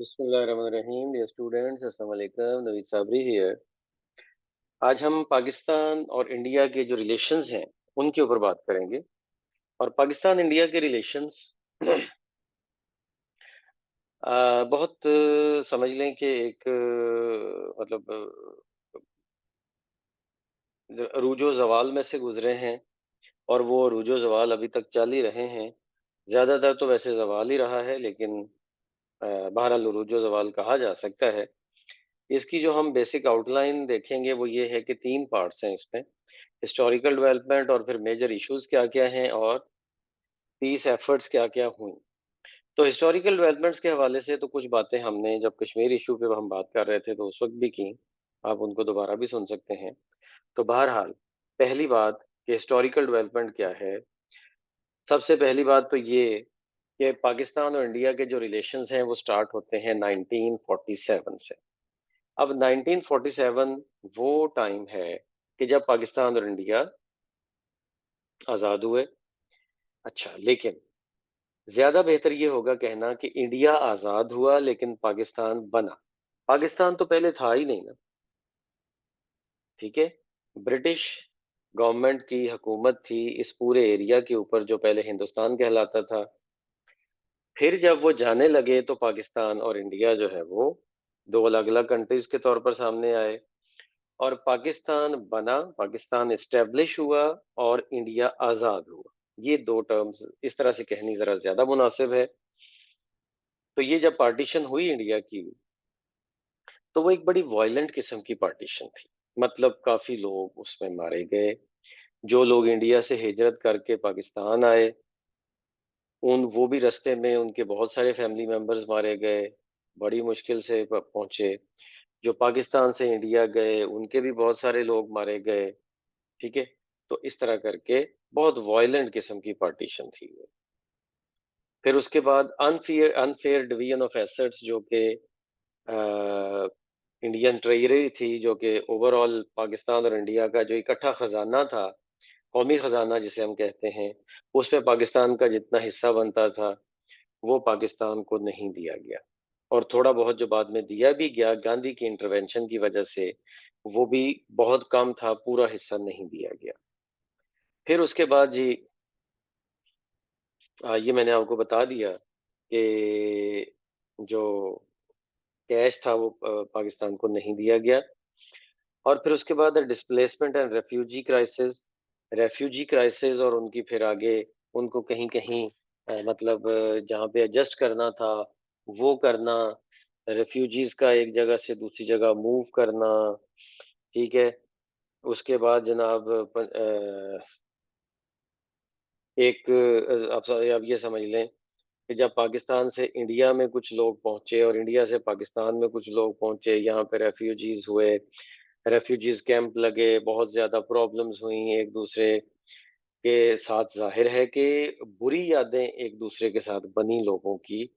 बिस्मिल्लाहिर्रहमानिर्रहीम dear students अस्सलाम वालेकुम नवीद साबरी हियर। आज हम पाकिस्तान और इंडिया के जो रिलेशंस हैं उनके ऊपर बात करेंगे। और पाकिस्तान इंडिया के रिलेशंस बहुत समझ लें कि एक मतलब अरूजो जवाल में से गुजरे हैं। और वो अरूजो जवाल अभी तक चल ही रहे हैं। ज़्यादातर तो वैसे जवाल ही रहा है, लेकिन बहरहाल अरूजो जवाल कहा जा सकता है। इसकी जो हम बेसिक आउटलाइन देखेंगे वो ये है कि तीन पार्ट्स हैं इसमें। हिस्टोरिकल डेवलपमेंट, और फिर मेजर इश्यूज क्या क्या हैं, और पीस एफर्ट्स क्या क्या हुई। तो हिस्टोरिकल डेवलपमेंट्स के हवाले से तो कुछ बातें हमने जब कश्मीर इशू पे हम बात कर रहे थे तो उस वक्त भी की। आप उनको दोबारा भी सुन सकते हैं। तो बहरहाल, पहली बात कि हिस्टोरिकल डेवलपमेंट क्या है। सबसे पहली बात तो ये कि पाकिस्तान और इंडिया के जो रिलेशंस हैं वो स्टार्ट होते हैं 1947 से। अब 1947 वो टाइम है कि जब पाकिस्तान और इंडिया आज़ाद हुए। अच्छा, लेकिन ज्यादा बेहतर ये होगा कहना कि इंडिया आजाद हुआ लेकिन पाकिस्तान बना। पाकिस्तान तो पहले था ही नहीं ना। ठीक है। ब्रिटिश गवर्नमेंट की हुकूमत थी इस पूरे एरिया के ऊपर जो पहले हिंदुस्तान कहलाता था। फिर जब वो जाने लगे तो पाकिस्तान और इंडिया जो है वो दो अलग अलग कंट्रीज के तौर पर सामने आए। और पाकिस्तान बना, पाकिस्तान एस्टेब्लिश हुआ, और इंडिया आजाद हुआ। ये दो टर्म्स इस तरह से कहनी जरा ज्यादा मुनासिब है। तो ये जब पार्टीशन हुई इंडिया की, तो वो एक बड़ी वायलेंट किस्म की पार्टीशन थी। मतलब काफी लोग उसमें मारे गए। जो लोग इंडिया से हिजरत करके पाकिस्तान आए, उन वो भी रास्ते में उनके बहुत सारे फैमिली मेंबर्स मारे गए। बड़ी मुश्किल से पहुंचे। जो पाकिस्तान से इंडिया गए उनके भी बहुत सारे लोग मारे गए। ठीक है। तो इस तरह करके बहुत वायलेंट किस्म की पार्टीशन थी वो। फिर उसके बाद unfair unfair division of assets, जो कि इंडियन ट्रेजरी थी, जो कि ओवरऑल पाकिस्तान और इंडिया का जो इकट्ठा खजाना था, कौमी खजाना जिसे हम कहते हैं, उसमें पाकिस्तान का जितना हिस्सा बनता था वो पाकिस्तान को नहीं दिया गया। और थोड़ा बहुत जो बाद में दिया भी गया गांधी की इंटरवेंशन की वजह से, वो भी बहुत कम था, पूरा हिस्सा नहीं दिया गया। फिर उसके बाद जी, ये मैंने आपको बता दिया कि जो कैश था वो पाकिस्तान को नहीं दिया गया। और फिर उसके बाद डिस्प्लेसमेंट एंड रेफ्यूजी क्राइसिस, और उनकी फिर आगे उनको कहीं कहीं मतलब जहाँ पे एडजस्ट करना था वो करना, रेफ्यूजीज का एक जगह से दूसरी जगह मूव करना। ठीक है। उसके बाद जनाब एक आप ये समझ लें कि जब पाकिस्तान से इंडिया में कुछ लोग पहुंचे और इंडिया से पाकिस्तान में कुछ लोग पहुंचे, यहाँ पे रेफ्यूजीज हुए, रेफ्यूजीज कैंप लगे, बहुत ज्यादा प्रॉब्लम्स हुई एक दूसरे के साथ। जाहिर है कि बुरी यादें एक दूसरे के साथ बनी लोगों की।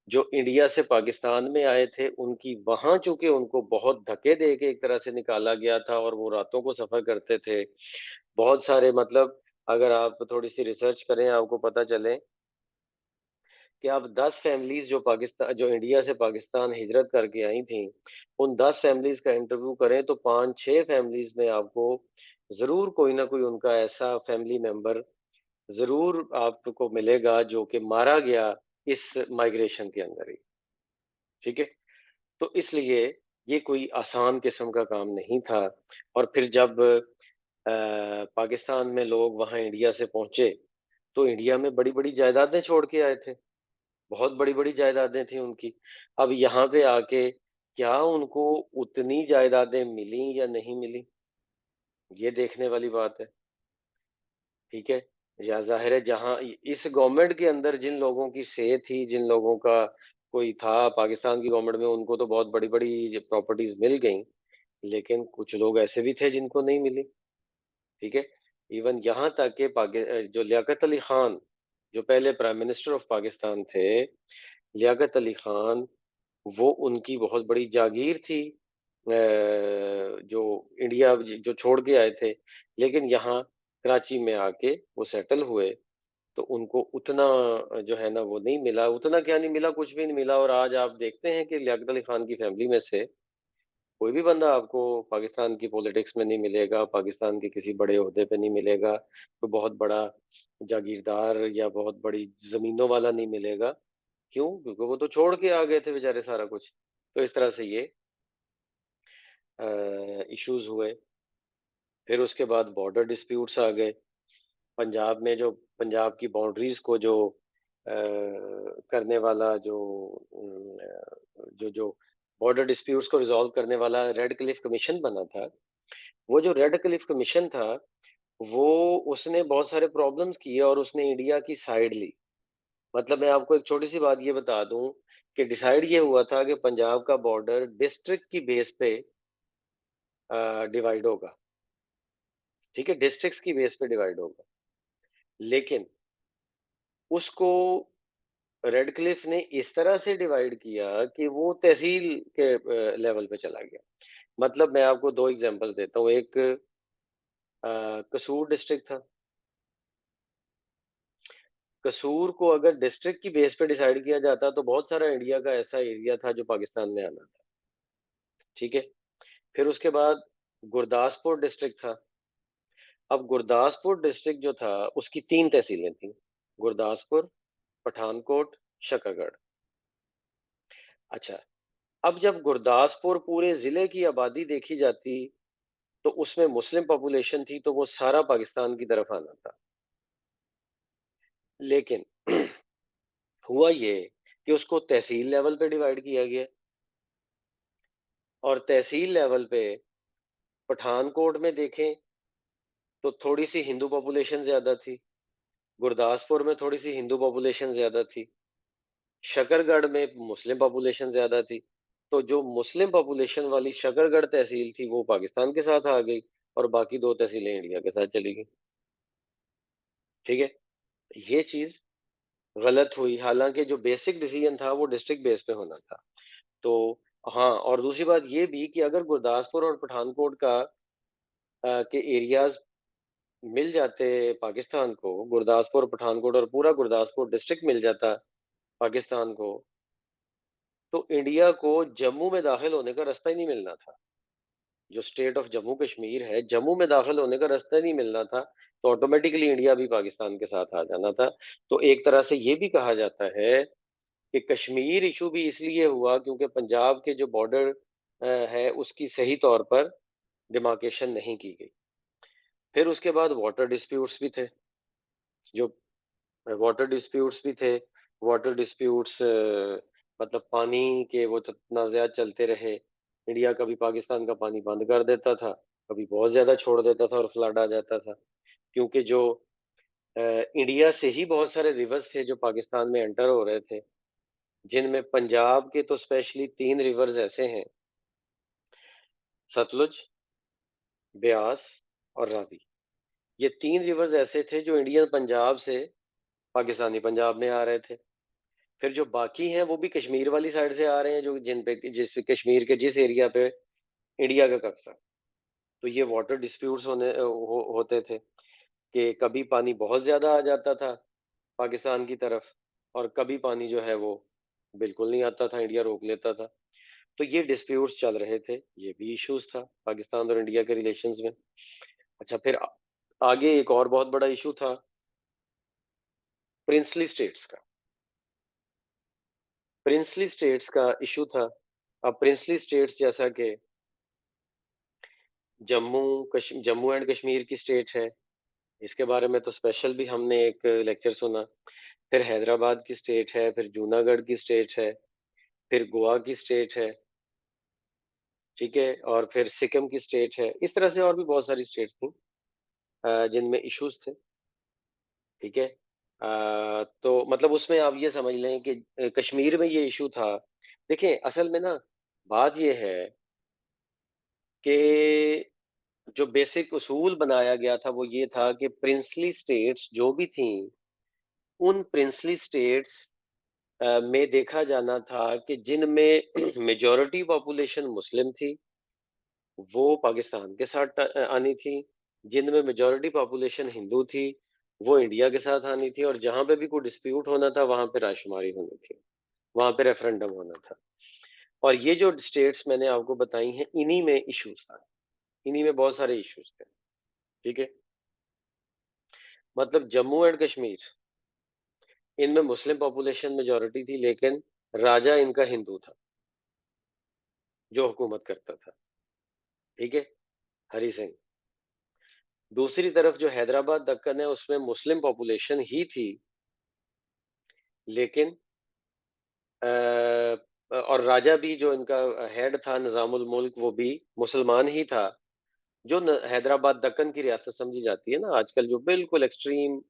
जो इंडिया से पाकिस्तान में आए थे उनकी वहां, चूंकि उनको बहुत धक्के दे के एक तरह से निकाला गया था और वो रातों को सफर करते थे। बहुत सारे मतलब, अगर आप थोड़ी सी रिसर्च करें आपको पता चले कि आप 10 फैमिलीज जो इंडिया से पाकिस्तान हिजरत करके आई थी, उन 10 फैमिलीज का इंटरव्यू करें तो 5-6 फैमिलीज में आपको जरूर कोई ना कोई उनका ऐसा फैमिली मेंबर जरूर आपको मिलेगा जो कि मारा गया इस माइग्रेशन के अंदर ही। ठीक है। तो इसलिए ये कोई आसान किस्म का काम नहीं था। और फिर जब पाकिस्तान में लोग वहां इंडिया से पहुंचे तो इंडिया में बड़ी बड़ी जायदादें छोड़ के आए थे। बहुत बड़ी बड़ी जायदादें थी उनकी। अब यहाँ पे आके क्या उनको उतनी जायदादें मिली या नहीं मिली, ये देखने वाली बात है। ठीक है। या जाहिर है जहाँ इस गवर्नमेंट के अंदर जिन लोगों की से थी, जिन लोगों का कोई था पाकिस्तान की गवर्नमेंट में, उनको तो बहुत बड़ी बड़ी प्रॉपर्टीज मिल गई। लेकिन कुछ लोग ऐसे भी थे जिनको नहीं मिली। ठीक है। इवन यहाँ तक कि जो लियाकत अली खान, जो पहले प्राइम मिनिस्टर ऑफ पाकिस्तान थे, लियाकत अली खान, वो उनकी बहुत बड़ी जागीर थी जो इंडिया जो छोड़ के आए थे, लेकिन यहाँ कराची में आके वो सेटल हुए। तो उनको उतना जो है ना वो नहीं मिला, उतना क्या नहीं मिला, कुछ भी नहीं मिला। और आज आप देखते हैं कि लियाकत अली खान की फैमिली में से कोई भी बंदा आपको पाकिस्तान की पॉलिटिक्स में नहीं मिलेगा, पाकिस्तान के किसी बड़े ओहदे पे नहीं मिलेगा, कोई बहुत बड़ा जागीरदार या बहुत बड़ी जमीनों वाला नहीं मिलेगा। क्यों? क्योंकि वो तो छोड़ के आ गए थे बेचारे सारा कुछ। तो इस तरह से ये इश्यूज हुए। फिर उसके बाद बॉर्डर डिस्प्यूट्स आ गए। पंजाब में जो पंजाब की बाउंड्रीज को जो करने वाला जो जो जो बॉर्डर डिस्प्यूट्स को रिजॉल्व करने वाला रेड क्लिफ कमीशन बना था, वो जो रेड क्लिफ कमीशन था, वो उसने बहुत सारे प्रॉब्लम्स किए और उसने इंडिया की साइड ली। मतलब मैं आपको एक छोटी सी बात ये बता दूं कि डिसाइड ये हुआ था कि पंजाब का बॉर्डर डिस्ट्रिक्ट की बेस पे डिवाइड होगा। ठीक है, डिस्ट्रिक्ट्स की बेस पे डिवाइड होगा। लेकिन उसको रेड क्लिफ ने इस तरह से डिवाइड किया कि वो तहसील के लेवल पे चला गया। मतलब मैं आपको दो एग्जांपल्स देता हूँ। एक कसूर डिस्ट्रिक्ट था। कसूर को अगर डिस्ट्रिक्ट की बेस पे डिसाइड किया जाता तो बहुत सारा इंडिया का ऐसा एरिया था जो पाकिस्तान में आना था। ठीक है। फिर उसके बाद गुरदासपुर डिस्ट्रिक्ट था। अब गुरदासपुर डिस्ट्रिक्ट जो था उसकी तीन तहसीलें थी, गुरदासपुर, पठानकोट, शकरगढ़। अच्छा, अब जब गुरदासपुर पूरे जिले की आबादी देखी जाती तो उसमें मुस्लिम पॉपुलेशन थी, तो वो सारा पाकिस्तान की तरफ आना था। लेकिन हुआ ये कि उसको तहसील लेवल पे डिवाइड किया गया। और तहसील लेवल पे पठानकोट में देखें तो थोड़ी सी हिंदू पॉपुलेशन ज्यादा थी, गुरदासपुर में थोड़ी सी हिंदू पॉपुलेशन ज्यादा थी, शकरगढ़ में मुस्लिम पॉपुलेशन ज्यादा थी। तो जो मुस्लिम पॉपुलेशन वाली शकरगढ़ तहसील थी वो पाकिस्तान के साथ आ गई और बाकी दो तहसीलें इंडिया के साथ चली गई। ठीक है। ये चीज गलत हुई, हालांकि जो बेसिक डिसीजन था वो डिस्ट्रिक्ट बेस पे होना था। तो हाँ, और दूसरी बात ये भी कि अगर गुरदासपुर और पठानकोट के एरियाज मिल जाते पाकिस्तान को, गुरदासपुर, पठानकोट और पूरा गुरदासपुर डिस्ट्रिक्ट मिल जाता पाकिस्तान को, तो इंडिया को जम्मू में दाखिल होने का रास्ता ही नहीं मिलना था। जो स्टेट ऑफ जम्मू कश्मीर है, जम्मू में दाखिल होने का रास्ता ही नहीं मिलना था। तो ऑटोमेटिकली इंडिया भी पाकिस्तान के साथ आ जाना था। तो एक तरह से ये भी कहा जाता है कि कश्मीर इशू भी इसलिए हुआ क्योंकि पंजाब के जो बॉर्डर है उसकी सही तौर पर डिमार्केशन नहीं की गई। फिर उसके बाद वाटर डिस्प्यूट्स भी थे। जो वाटर डिस्प्यूट्स भी थे। वाटर डिस्प्यूट्स मतलब पानी के वो तो इतना ज्यादा चलते रहे। इंडिया कभी पाकिस्तान का पानी बंद कर देता था, कभी बहुत ज्यादा छोड़ देता था और फ्लड आ जाता था। क्योंकि जो इंडिया से ही बहुत सारे रिवर्स थे जो पाकिस्तान में एंटर हो रहे थे, जिनमें पंजाब के तो स्पेशली तीन रिवर्स ऐसे हैं, सतलुज, ब्यास और रावी। ये तीन रिवर्स ऐसे थे जो इंडियन पंजाब से पाकिस्तानी पंजाब में आ रहे थे। फिर जो बाकी हैं वो भी कश्मीर वाली साइड से आ रहे हैं, जो जिन पे जिस कश्मीर के जिस एरिया पे इंडिया का कब्जा। तो ये वाटर डिस्प्यूट्स होते थे कि कभी पानी बहुत ज्यादा आ जाता था पाकिस्तान की तरफ और कभी पानी जो है वो बिल्कुल नहीं आता था, इंडिया रोक लेता था। तो ये डिस्प्यूट्स चल रहे थे, ये भी इश्यूज था पाकिस्तान और इंडिया के रिलेशंस में। अच्छा, फिर आगे एक और बहुत बड़ा इशू था प्रिंसली स्टेट्स का। प्रिंसली स्टेट्स का इशू था। अब प्रिंसली स्टेट्स जैसा कि जम्मू एंड कश्मीर की स्टेट है, इसके बारे में तो स्पेशल भी हमने एक लेक्चर सुना। फिर हैदराबाद की स्टेट है, फिर जूनागढ़ की स्टेट है, फिर गोवा की स्टेट है। ठीक है। और फिर सिक्किम की स्टेट है। इस तरह से और भी बहुत सारी स्टेट्स थी जिनमें इश्यूज थे। ठीक है। तो मतलब उसमें आप ये समझ लें कि कश्मीर में ये इशू था। देखें, असल में ना बात ये है कि जो बेसिक उसूल बनाया गया था वो ये था कि प्रिंसली स्टेट्स जो भी थीं, उन प्रिंसली स्टेट्स में देखा जाना था कि जिनमें मेजॉरिटी पॉपुलेशन मुस्लिम थी वो पाकिस्तान के साथ आनी थी, जिनमें मेजॉरिटी पॉपुलेशन हिंदू थी वो इंडिया के साथ आनी थी, और जहां पे भी कोई डिस्प्यूट होना था वहां पे रायशुमारी होनी थी, वहां पे रेफरेंडम होना था। और ये जो स्टेट्स मैंने आपको बताई हैं, इन्हीं में इश्यूज था, इन्हीं में बहुत सारे इश्यूज थे। ठीक है, मतलब जम्मू एंड कश्मीर, इनमें मुस्लिम पॉपुलेशन मेजोरिटी थी, लेकिन राजा इनका हिंदू था जो हुकूमत करता था। ठीक है, हरी सिंह। दूसरी तरफ जो हैदराबाद दक्कन है, उसमें मुस्लिम पॉपुलेशन ही थी, लेकिन और राजा भी जो इनका हेड था निजामुल मुल्क, वो भी मुसलमान ही था। जो हैदराबाद दक्कन की रियासत समझी जाती है ना आजकल, जो बिल्कुल एक्सट्रीम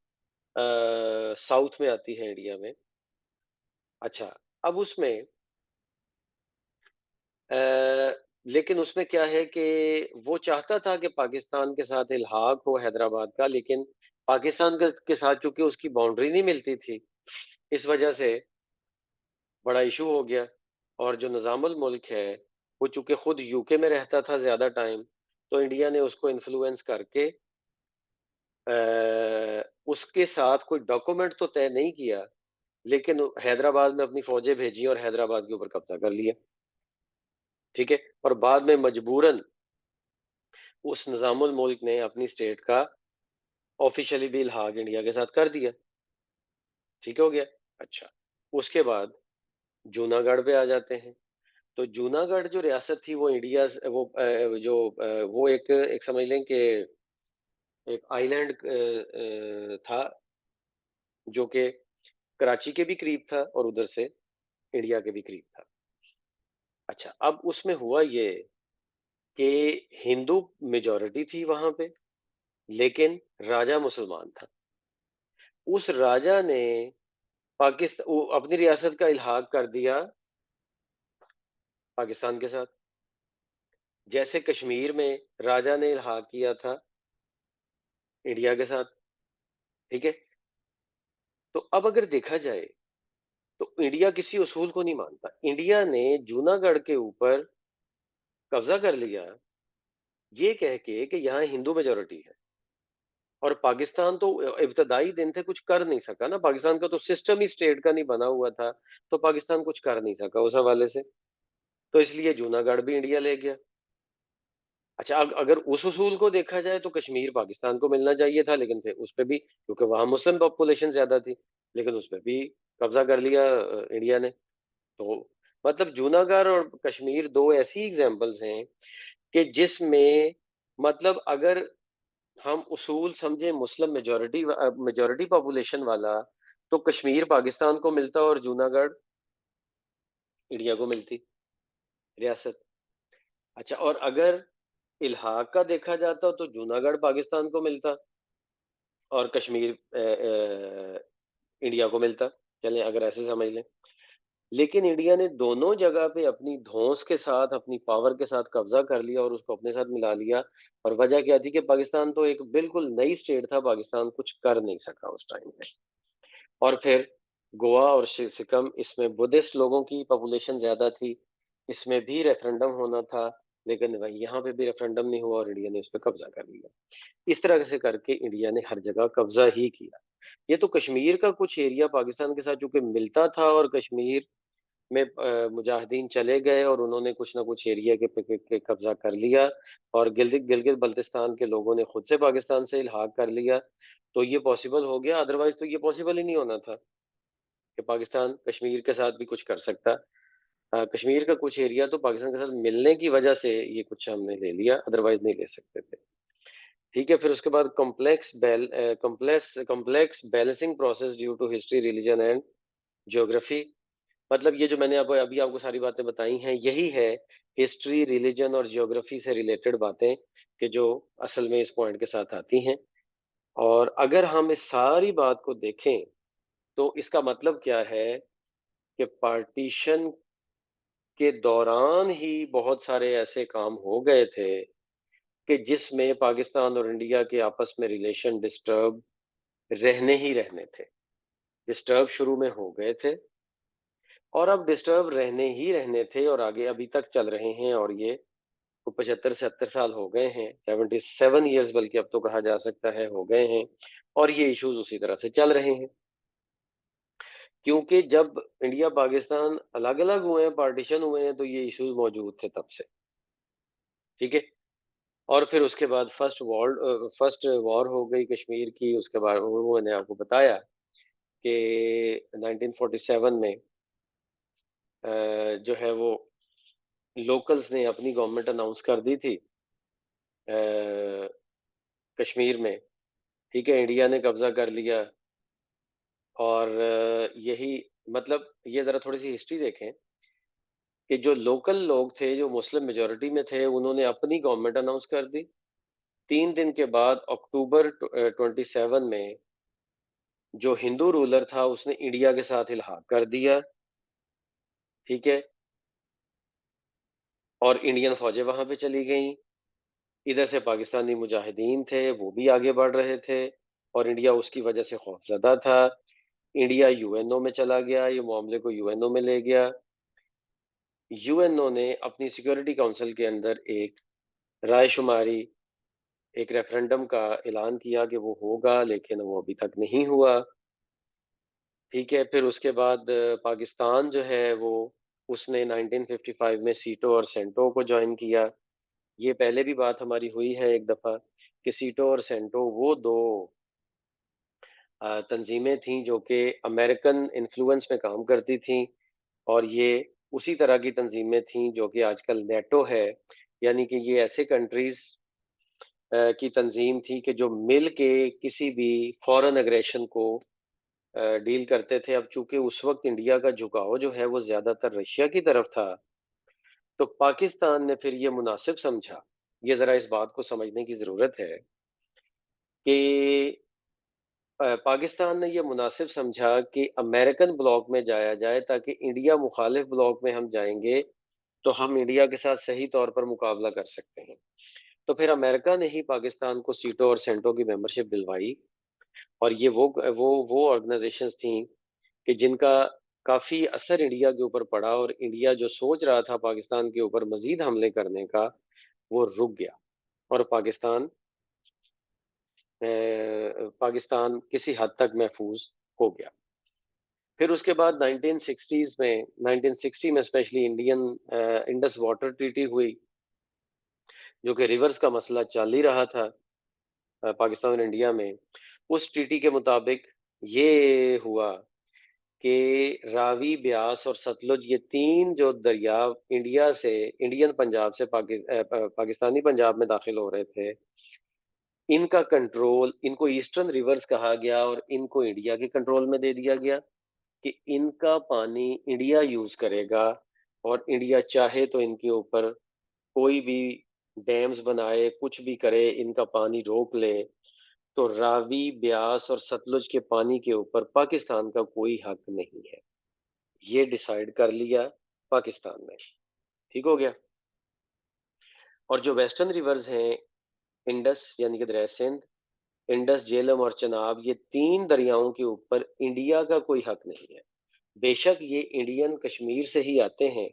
साउथ में आती है इंडिया में। अच्छा, अब उसमें लेकिन उसमें क्या है कि वो चाहता था कि पाकिस्तान के साथ इल्हाक हो हैदराबाद का, लेकिन पाकिस्तान के साथ चूंकि उसकी बाउंड्री नहीं मिलती थी, इस वजह से बड़ा इशू हो गया। और जो निजामुल मुल्क है, वो चूंकि खुद यूके में रहता था ज्यादा टाइम, तो इंडिया ने उसको इन्फ्लुएंस करके उसके साथ कोई डॉक्यूमेंट तो तय नहीं किया, लेकिन हैदराबाद में अपनी फौजें भेजी और हैदराबाद के ऊपर कब्जा कर लिया। ठीक है, और बाद में मजबूरन उस निजामुल मुल्क ने अपनी स्टेट का ऑफिशियली भी इल्हाक इंडिया के साथ कर दिया। ठीक हो गया। अच्छा, उसके बाद जूनागढ़ पे आ जाते हैं। तो जूनागढ़ जो रियासत थी, वो इंडिया वो वो एक एक समझ लें कि एक आइलैंड था, जो कि कराची के भी करीब था और उधर से इंडिया के भी करीब था। अच्छा, अब उसमें हुआ ये कि हिंदू मेजॉरिटी थी वहां पे, लेकिन राजा मुसलमान था। उस राजा ने पाकिस्तान अपनी रियासत का इल्हाक कर दिया पाकिस्तान के साथ, जैसे कश्मीर में राजा ने इल्हाक किया था इंडिया के साथ। ठीक है, तो अब अगर देखा जाए तो इंडिया किसी उसूल को नहीं मानता। इंडिया ने जूनागढ़ के ऊपर कब्जा कर लिया, ये कह के कि यहाँ हिंदू मेजोरिटी है, और पाकिस्तान तो इब्तदाई दिन थे कुछ कर नहीं सका ना, पाकिस्तान का तो सिस्टम ही स्टेट का नहीं बना हुआ था, तो पाकिस्तान कुछ कर नहीं सका उस हवाले से। तो इसलिए जूनागढ़ भी इंडिया ले गया। अच्छा, अगर उस उसूल को देखा जाए तो कश्मीर पाकिस्तान को मिलना चाहिए था, लेकिन फिर उस पे भी, क्योंकि वहां मुस्लिम पॉपुलेशन ज्यादा थी, लेकिन उस पे भी कब्जा कर लिया इंडिया ने। तो मतलब जूनागढ़ और कश्मीर दो ऐसी एग्जांपल्स हैं कि जिसमें, मतलब अगर हम उसूल समझे मुस्लिम मेजोरिटी पॉपुलेशन वाला, तो कश्मीर पाकिस्तान को मिलता और जूनागढ़ इंडिया को मिलती रियासत। अच्छा, और अगर इल्हाक का देखा जाता तो जूनागढ़ पाकिस्तान को मिलता और कश्मीर इंडिया को मिलता। चलें अगर ऐसे समझ लें, लेकिन इंडिया ने दोनों जगह पे अपनी धौंस के साथ, अपनी पावर के साथ कब्जा कर लिया और उसको अपने साथ मिला लिया। और वजह क्या थी कि पाकिस्तान तो एक बिल्कुल नई स्टेट था, पाकिस्तान कुछ कर नहीं सका उस टाइम पे। और फिर गोवा और सिक्किम, इसमें बुद्धिस्ट लोगों की पॉपुलेशन ज्यादा थी, इसमें भी रेफरेंडम होना था, लेकिन भाई यहाँ पे भी रेफरेंडम नहीं हुआ और इंडिया ने उस पर कब्जा कर लिया। इस तरह से करके इंडिया ने हर जगह कब्जा ही किया। ये तो कश्मीर का कुछ एरिया पाकिस्तान के साथ चूंकि मिलता था, और कश्मीर में मुजाहिदीन चले गए और उन्होंने कुछ ना कुछ एरिया के कब्जा कर लिया, और गिलगित गिलगित बल्तिस्तान के लोगों ने खुद से पाकिस्तान से इल्हाक कर लिया। तो ये पॉसिबल हो गया, अदरवाइज तो ये पॉसिबल ही नहीं होना था कि पाकिस्तान कश्मीर के साथ भी कुछ कर सकता। कश्मीर का कुछ एरिया तो पाकिस्तान के साथ मिलने की वजह से ये कुछ हमने ले लिया, अदरवाइज नहीं ले सकते थे। ठीक है, फिर उसके बाद complex balancing process due to history, religion and geography. मतलब ये जो मैंने आपको अभी आपको सारी बातें बताई हैं, यही है हिस्ट्री, रिलीजन और ज्योग्राफी से रिलेटेड बातें, कि जो असल में इस पॉइंट के साथ आती हैं। और अगर हम इस सारी बात को देखें, तो इसका मतलब क्या है कि पार्टीशन के दौरान ही बहुत सारे ऐसे काम हो गए थे कि जिसमें पाकिस्तान और इंडिया के आपस में रिलेशन डिस्टर्ब रहने ही रहने थे। डिस्टर्ब शुरू में हो गए थे, और अब डिस्टर्ब रहने ही रहने थे, और आगे अभी तक चल रहे हैं, और ये को 75-76 साल हो गए हैं, 77 ईयर्स बल्कि अब तो कहा जा सकता है हो गए हैं, और ये इश्यूज उसी तरह से चल रहे हैं। क्योंकि जब इंडिया पाकिस्तान अलग-अलग हुए हैं, पार्टीशन हुए हैं, तो ये इश्यूज मौजूद थे तब से, ठीक है? और फिर उसके बाद फर्स्ट वॉर हो गई कश्मीर की, उसके बाद वो मैंने आपको बताया कि 1947 में जो है वो लोकल्स ने अपनी गवर्नमेंट अनाउंस कर दी थी कश्मीर में, ठीक है? इंडिया ने कब्जा कर लिया, और यही मतलब ये ज़रा थोड़ी-सी हिस्ट्री देखें कि जो लोकल लोग थे, जो मुस्लिम मेजॉरिटी में थे, उन्होंने अपनी गवर्नमेंट अनाउंस कर दी। 3 दिन के बाद अक्टूबर 27 में जो हिंदू रूलर था, उसने इंडिया के साथ इल्हाक कर दिया, ठीक है? और इंडियन फ़ौजें वहाँ पे चली गईं। इधर से पाकिस्तानी मुजाहिदीन थे, वो भी आगे बढ़ रहे थे, और इंडिया उसकी वजह से खौफज़दा था। इंडिया यूएनओ में चला गया, ये मामले को यूएनओ में ले गया। यूएनओ ने अपनी सिक्योरिटी काउंसिल के अंदर एक रायशुमारी, एक रेफरेंडम का ऐलान किया कि वो होगा, लेकिन वो अभी तक नहीं हुआ, ठीक है? फिर उसके बाद पाकिस्तान जो है वो उसने 1955 में सीटो और सेंटो को जॉइन किया। ये पहले भी बात हमारी हुई है एक दफ़ा कि सीटो और सेंटो वो 2 तंज़ीमें थीं जो कि अमेरिकन इन्फ्लुएंस में काम करती थीं, और ये उसी तरह की तंज़ीमें थीं जो कि आजकल नेटो है, यानी कि ये ऐसे कंट्रीज़ की तंज़ीम थी कि जो मिल के किसी भी फ़ॉरेन एग्रेशन को डील करते थे। अब चूँकि उस वक़्त इंडिया का झुकाव जो है वो ज़्यादातर रशिया की तरफ था, तो पाकिस्तान ने फिर ये मुनासिब समझा, ये ज़रा इस बात को समझने की ज़रूरत है कि पाकिस्तान ने ये मुनासिब समझा कि अमेरिकन ब्लॉक में जाया जाए, ताकि इंडिया मुखालिफ ब्लॉक में हम जाएँगे, तो हम इंडिया के साथ सही तौर पर मुकाबला कर सकते हैं। तो फिर अमेरिका ने ही पाकिस्तान को सीटो और सेंटो की मेंबरशिप दिलवाई, और ये वो ऑर्गेनाइज़ेशंस थीं कि जिनका काफ़ी असर इंडिया के ऊपर पड़ा, और इंडिया जो सोच रहा था पाकिस्तान के ऊपर मज़ीद हमले करने का, वो रुक गया, और पाकिस्तान किसी हद तक महफूज हो गया। फिर उसके बाद 1960s में 1960 में स्पेशली इंडस वाटर ट्रीटी हुई, जो कि रिवर्स का मसला चल ही रहा था पाकिस्तान और इंडिया में। उस ट्रीटी के मुताबिक ये हुआ कि रावी, ब्यास और सतलुज, ये 3 जो दरिया इंडियन पंजाब से पाकिस्तानी पंजाब में दाखिल हो रहे थे, इनका कंट्रोल, इनको ईस्टर्न रिवर्स कहा गया, और इनको इंडिया के कंट्रोल में दे दिया गया कि इनका पानी इंडिया यूज करेगा, और इंडिया चाहे तो इनके ऊपर कोई भी डैम्स बनाए, कुछ भी करे, इनका पानी रोक ले। तो रावी, ब्यास और सतलुज के पानी के ऊपर पाकिस्तान का कोई हक नहीं है, ये डिसाइड कर लिया पाकिस्तान ने, ठीक हो गया? और जो वेस्टर्न रिवर्स हैं, इंडस यानी कि दरिया सिंध, इंडस, झेलम और चनाब, ये 3 दरियाओं के ऊपर इंडिया का कोई हक नहीं है। बेशक ये इंडियन कश्मीर से ही आते हैं,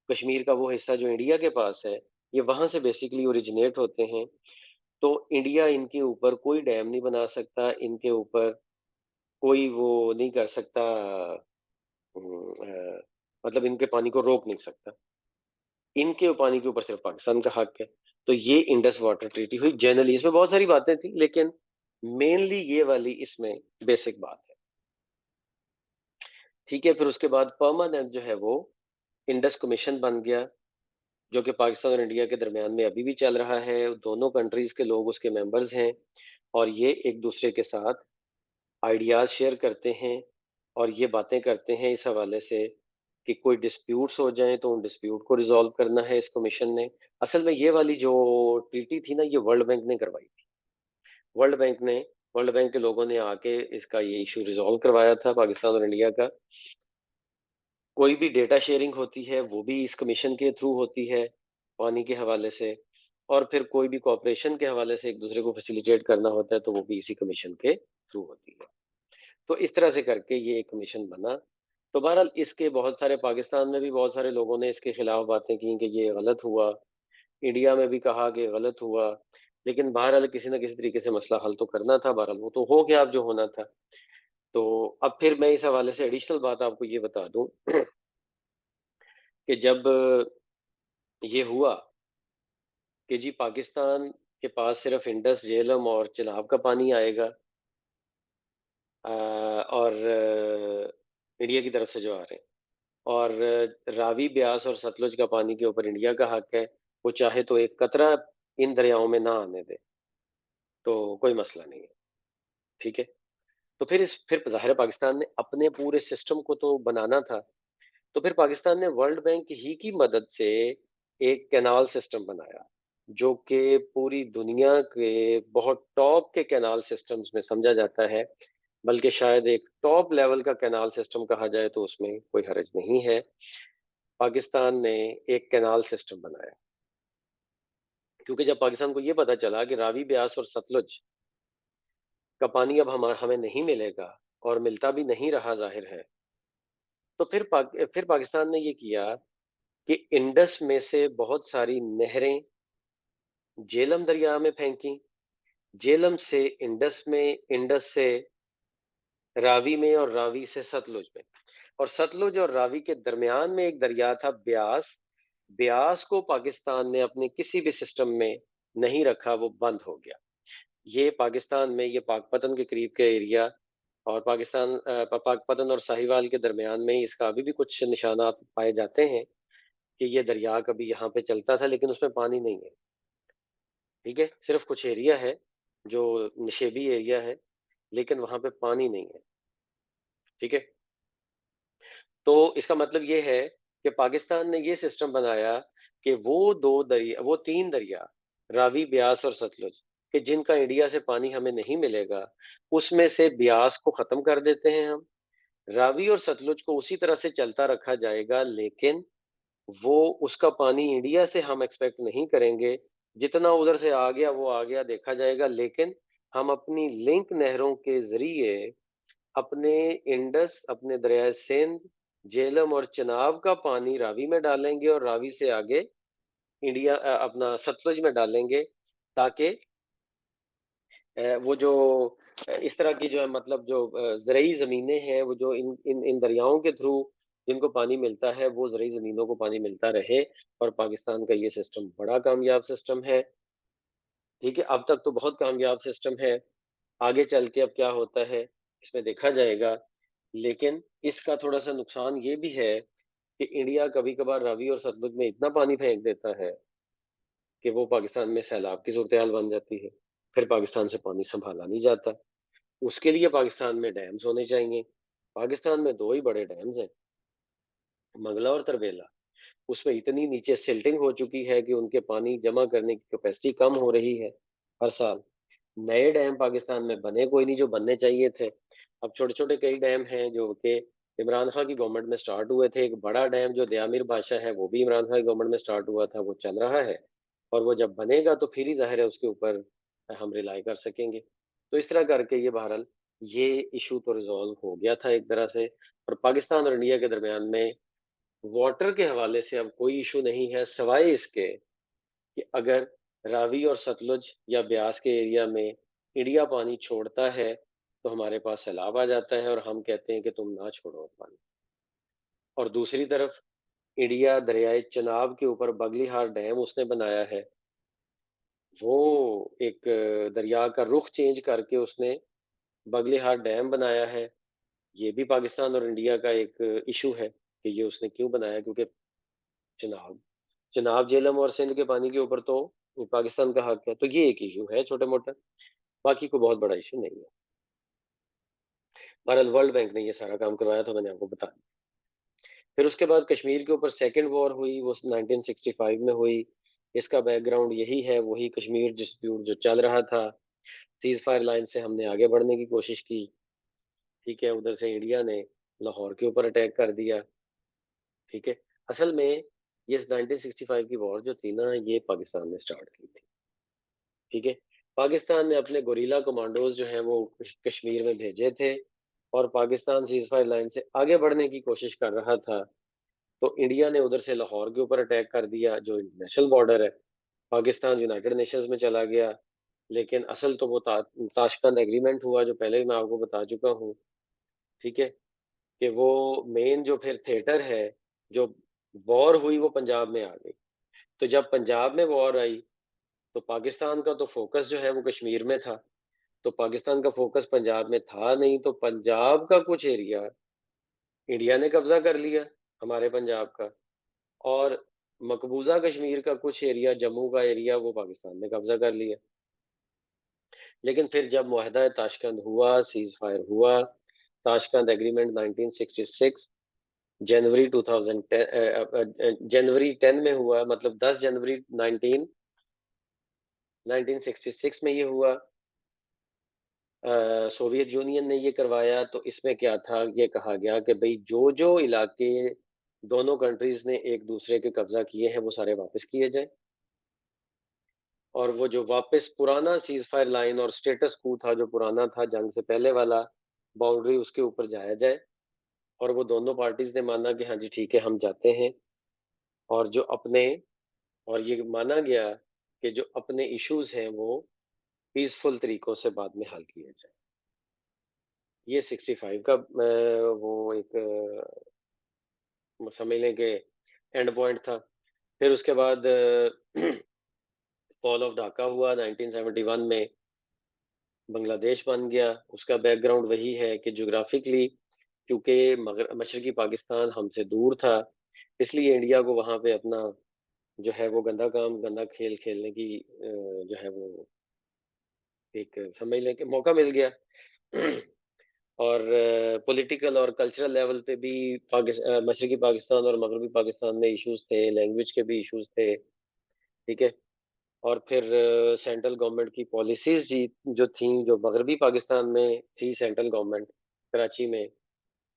कश्मीर का वो हिस्सा जो इंडिया के पास है, ये वहां से बेसिकली ओरिजिनेट होते हैं। तो इंडिया इनके ऊपर कोई डैम नहीं बना सकता, इनके ऊपर कोई वो नहीं कर सकता, मतलब इनके पानी को रोक नहीं सकता। इनके पानी के ऊपर सिर्फ पाकिस्तान का हक है। तो ये इंडस वाटर ट्रीटी हुई। जनरली इसमें बहुत सारी बातें थी, लेकिन मेनली ये वाली इसमें बेसिक बात है, ठीक है? फिर उसके बाद परमानेंट जो है वो इंडस कमीशन बन गया, जो कि पाकिस्तान और इंडिया के दरमियान में अभी भी चल रहा है। दोनों कंट्रीज के लोग उसके मेंबर्स हैं, और ये एक दूसरे के साथ आइडियाज शेयर करते हैं, और ये बातें करते हैं इस हवाले से कि कोई डिस्प्यूट्स हो जाएं तो उन डिस्प्यूट को रिजॉल्व करना है इस कमीशन ने। असल में ये वाली जो ट्रीटी थी ना, ये वर्ल्ड बैंक ने करवाई थी। वर्ल्ड बैंक ने वर्ल्ड बैंक के लोगों ने आके इसका ये इशू रिजॉल्व करवाया था पाकिस्तान और इंडिया का। कोई भी डेटा शेयरिंग होती है वो भी इस कमीशन के थ्रू होती है, पानी के हवाले से, और फिर कोई भी कॉपरेशन के हवाले से एक दूसरे को फैसिलिटेट करना होता है, तो वो भी इसी कमीशन के थ्रू होती है। तो इस तरह से करके ये एक कमीशन बना। तो बहरहाल इसके बहुत सारे, पाकिस्तान में भी बहुत सारे लोगों ने इसके खिलाफ बातें की कि ये गलत हुआ, इंडिया में भी कहा कि गलत हुआ, लेकिन बहरहाल किसी न किसी तरीके से मसला हल तो करना था, बहरहाल वो तो हो गया अब जो होना था। तो अब फिर मैं इस हवाले से एडिशनल बात आपको ये बता दूँ कि जब ये हुआ कि जी पाकिस्तान के पास सिर्फ़ इंडस, झेलम और चिनाब का पानी आएगा, और इंडिया की तरफ से जो आ रहे हैं, और रावी, ब्यास और सतलुज का पानी के ऊपर इंडिया का हक है। वो चाहे तो एक कतरा इन दरियाओं में ना आने दे, तो कोई मसला नहीं है, ठीक है? तो फिर ज़ाहिर है पाकिस्तान ने अपने पूरे सिस्टम को तो बनाना था। तो फिर पाकिस्तान ने वर्ल्ड बैंक ही की मदद से एक कैनाल सिस्टम बनाया, जो कि पूरी दुनिया के बहुत टॉप के कैनाल सिस्टम्स में समझा जाता है। बल्कि शायद एक टॉप लेवल का कैनाल सिस्टम कहा जाए तो उसमें कोई हर्ज नहीं है। पाकिस्तान ने एक कैनाल सिस्टम बनाया, क्योंकि जब पाकिस्तान को ये पता चला कि रावी, ब्यास और सतलुज का पानी अब हमें नहीं मिलेगा और मिलता भी नहीं रहा ज़ाहिर है, तो फिर पाकिस्तान ने ये किया कि इंडस में से बहुत सारी नहरें झेलम दरिया में फेंकी, झेलम से इंडस में, इंडस से रावी में और रावी से सतलुज में, और सतलुज और रावी के दरमियान में एक दरिया था ब्यास। ब्यास को पाकिस्तान ने अपने किसी भी सिस्टम में नहीं रखा, वो बंद हो गया। ये पाकिस्तान में, ये पाकपतन के करीब के एरिया, और पाकिस्तान पाकपतन और साहिवाल के दरमियान में ही इसका अभी भी कुछ निशानात पाए जाते हैं कि ये दरिया कभी यहाँ पे चलता था, लेकिन उसमें पानी नहीं है, ठीक है? सिर्फ कुछ एरिया है जो नशेबी एरिया है, लेकिन वहां पे पानी नहीं है, ठीक है? तो इसका मतलब ये है कि पाकिस्तान ने ये सिस्टम बनाया कि वो तीन दरिया, रावी, ब्यास और सतलुज, कि जिनका इंडिया से पानी हमें नहीं मिलेगा, उसमें से ब्यास को खत्म कर देते हैं हम। रावी और सतलुज को उसी तरह से चलता रखा जाएगा, लेकिन वो उसका पानी इंडिया से हम एक्सपेक्ट नहीं करेंगे। जितना उधर से आ गया वो आ गया, देखा जाएगा, लेकिन हम अपनी लिंक नहरों के जरिए अपने इंडस, अपने दरिया सिंध, झेलम और चिनाब का पानी रावी में डालेंगे और रावी से आगे अपना सतलुज में डालेंगे, ताकि वो जो इस तरह की जो है, मतलब जो ज़रूरी ज़मीनें हैं, वो जो इन इन इन दरियाओं के थ्रू जिनको पानी मिलता है, वो ज़रूरी ज़मीनों को पानी मिलता रहे। और पाकिस्तान का ये सिस्टम बड़ा कामयाब सिस्टम है, ठीक है? अब तक तो बहुत कामयाब सिस्टम है, आगे चल के अब क्या होता है, इसमें देखा जाएगा। लेकिन इसका थोड़ा-सा नुकसान ये भी है कि इंडिया कभी-कभार रावी और सतलुज में इतना पानी फेंक देता है कि वो पाकिस्तान में सैलाब की सूरत-ए-हाल बन जाती है। फिर पाकिस्तान से पानी सँभाला नहीं जाता। उसके लिए पाकिस्तान में डैम्स होने चाहिए। पाकिस्तान में 2 ही बड़े डैम्स हैं, मंगला और तरबेला। उसमें इतनी नीचे सिल्टिंग हो चुकी है कि उनके पानी जमा करने की कैपेसिटी कम हो रही है हर साल। नए डैम पाकिस्तान में बने कोई नहीं जो बनने चाहिए थे। अब छोटे-छोटे कई डैम हैं जो कि इमरान खान की गवर्नमेंट में स्टार्ट हुए थे। एक बड़ा डैम जो दयामिर बादशाह है, वो भी इमरान खान की गवर्नमेंट में स्टार्ट हुआ था, वो चल रहा है। और वो जब बनेगा तो फिर ही ज़ाहिर है उसके ऊपर हम रिलाई कर सकेंगे। तो इस तरह करके ये बहरहाल ये इश्यू तो रिज़ॉल्व हो गया था एक तरह से, और पाकिस्तान और इंडिया के दरमियान में वाटर के हवाले से अब कोई इश्यू नहीं है, सिवाय इसके कि अगर रावी और सतलुज या ब्यास के एरिया में इंडिया पानी छोड़ता है, तो हमारे पास सैलाब आ जाता है और हम कहते हैं कि तुम ना छोड़ो अब पानी। और दूसरी तरफ इंडिया दरियाए चेनाब के ऊपर बगलिहार डैम उसने बनाया है। वो एक दरिया का रुख चेंज करके उसने बगलिहार डैम बनाया है। ये भी पाकिस्तान और इंडिया का एक इशू है कि ये उसने क्यों बनाया, क्योंकि चेनाब चेनाब, झेलम और सिंध के पानी के ऊपर तो पाकिस्तान का हक है। तो ये एक इशू है छोटा-मोटा, बाकी कोई बहुत बड़ा इशू नहीं है। बहरहाल वर्ल्ड बैंक ने ये सारा काम करवाया था, मैंने आपको बताया। फिर उसके बाद कश्मीर के ऊपर सेकंड वॉर हुई, वो 1965 में हुई। इसका बैकग्राउंड यही है, वही कश्मीर डिस्प्यूट जो चल रहा था। सीज़ फायर लाइन से हमने आगे बढ़ने की कोशिश की, ठीक है? उधर से इंडिया ने लाहौर के ऊपर अटैक कर दिया, ठीक है? असल में ये 1965 की वॉर जो थी ना, ये पाकिस्तान ने स्टार्ट की थी, ठीक है? पाकिस्तान ने अपने गोरिल्ला कमांडोज जो हैं वो कश्मीर में भेजे थे, और पाकिस्तान सीज़ फायर लाइन से आगे बढ़ने की कोशिश कर रहा था। तो इंडिया ने उधर से लाहौर के ऊपर अटैक कर दिया, जो इंटरनेशनल बॉर्डर है। पाकिस्तान यूनाइटेड नेशंस में चला गया, लेकिन असल तो वो ताशकंद एग्रीमेंट हुआ, जो पहले भी मैं आपको बता चुका हूँ, ठीक है? कि वो मेन जो फिर थिएटर है, जो वॉर हुई वो पंजाब में आ गई। तो जब पंजाब में वॉर आई, तो पाकिस्तान का तो फोकस जो है वो कश्मीर में था। तो पाकिस्तान का फोकस पंजाब में था नहीं, तो पंजाब का कुछ एरिया इंडिया ने कब्जा कर लिया, हमारे पंजाब का। और मकबूजा कश्मीर का कुछ एरिया, जम्मू का एरिया, वो पाकिस्तान ने कब्जा कर लिया। लेकिन फिर जब मुआहदा ताशकंद हुआ, सीज फायर हुआ, ताशकंद एग्रीमेंट 1966 जनवरी 2010, जनवरी 10 में हुआ, मतलब 10 जनवरी 1966 में ये हुआ। सोवियत यूनियन ने ये करवाया, तो इसमें क्या था, ये कहा गया कि भाई जो जो इलाके दोनों कंट्रीज ने एक दूसरे के कब्जा किए हैं वो सारे वापस किए जाएं, और वो जो वापस पुराना सीज फायर लाइन और स्टेटस कू था, जो पुराना था जंग से पहले वाला बाउंड्री, उसके ऊपर जाया जाए। और वो दोनों पार्टीज ने माना कि हाँ जी ठीक है, हम जाते हैं। और जो अपने और ये माना गया कि जो अपने इश्यूज हैं वो पीसफुल तरीकों से बाद में हल किए जाए। ये 65 का वो एक समझ लें कि एंड पॉइंट था। फिर उसके बाद फॉल ऑफ ढाका हुआ 1971 में, बांग्लादेश बन गया। उसका बैकग्राउंड वही है कि ज्योग्राफिकली, क्योंकि मगर मशरकी पाकिस्तान हमसे दूर था, इसलिए इंडिया को वहां पे अपना जो है वो गंदा काम, गंदा खेल खेलने की जो है वो एक समझ लें कि मौका मिल गया। और पॉलिटिकल और कल्चरल लेवल पे भी मशरकी पाकिस्तान और मगरबी पाकिस्तान में इश्यूज थे, लैंग्वेज के भी इश्यूज थे, ठीक है? और फिर सेंट्रल गवर्नमेंट की पॉलिसीज जी जो थी, जो मगरबी पाकिस्तान में थी सेंट्रल गवर्नमेंट, कराची में,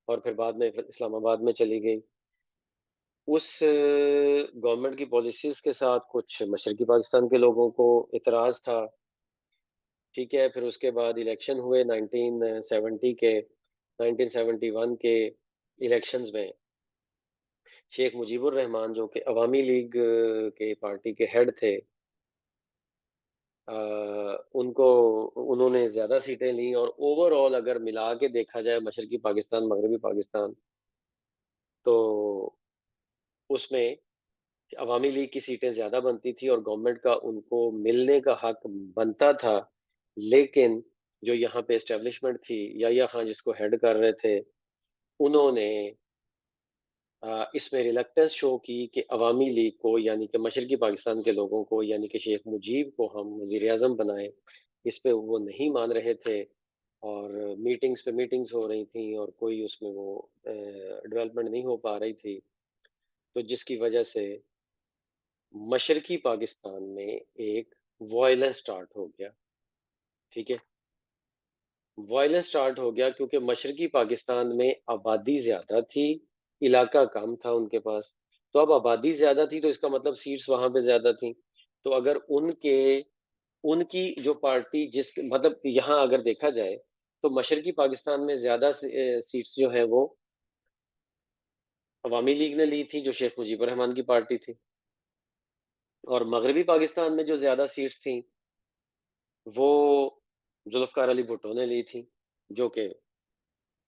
और फिर बाद में फिर इस्लामाबाद में चली गई, उस गवर्नमेंट की पॉलिसीज के साथ कुछ मशरकी पाकिस्तान के लोगों को इतराज था, ठीक है? फिर उसके बाद इलेक्शन हुए 1970 के, 1971 के इलेक्शंस में शेख मुजीबुर रहमान, जो कि अवामी लीग के पार्टी के हेड थे, उनको उन्होंने ज्यादा सीटें ली। और ओवरऑल अगर मिला के देखा जाए मशरकी पाकिस्तान मगरबी पाकिस्तान, तो उसमें अवामी लीग की सीटें ज्यादा बनती थी और गवर्नमेंट का उनको मिलने का हक बनता था। लेकिन जो यहाँ पे एस्टेब्लिशमेंट थी, याहिया खान जिसको हेड कर रहे थे, उन्होंने इसमें रिलक्टेंस शो की कि अवामी लीग को, यानी कि मशरकी पाकिस्तान के लोगों को, यानी कि शेख मुजीब को हम वजीर आजम बनाए। इस पे वो नहीं मान रहे थे, और मीटिंग्स पे मीटिंग्स हो रही थी, और कोई उसमें वो डेवलपमेंट नहीं हो पा रही थी। तो जिसकी वजह से मशरकी पाकिस्तान में एक वॉयलेंस स्टार्ट हो गया, ठीक है? वॉयलेंस स्टार्ट हो गया क्योंकि मशरकी पाकिस्तान में आबादी ज्यादा थी, इलाका कम था उनके पास। तो अब आबादी ज्यादा थी, तो इसका मतलब सीट्स वहां पे ज्यादा थी। तो अगर उनके उनकी जो पार्टी, जिस मतलब यहाँ अगर देखा जाए, तो मशरकी पाकिस्तान में ज्यादा सीट्स जो है वो अवामी लीग ने ली थी, जो शेख मुजीबुर रहमान की पार्टी थी। और मगरबी पाकिस्तान में जो ज्यादा सीट्स थी, वो जुल्फकार अली भुट्टो ने ली थी, जो कि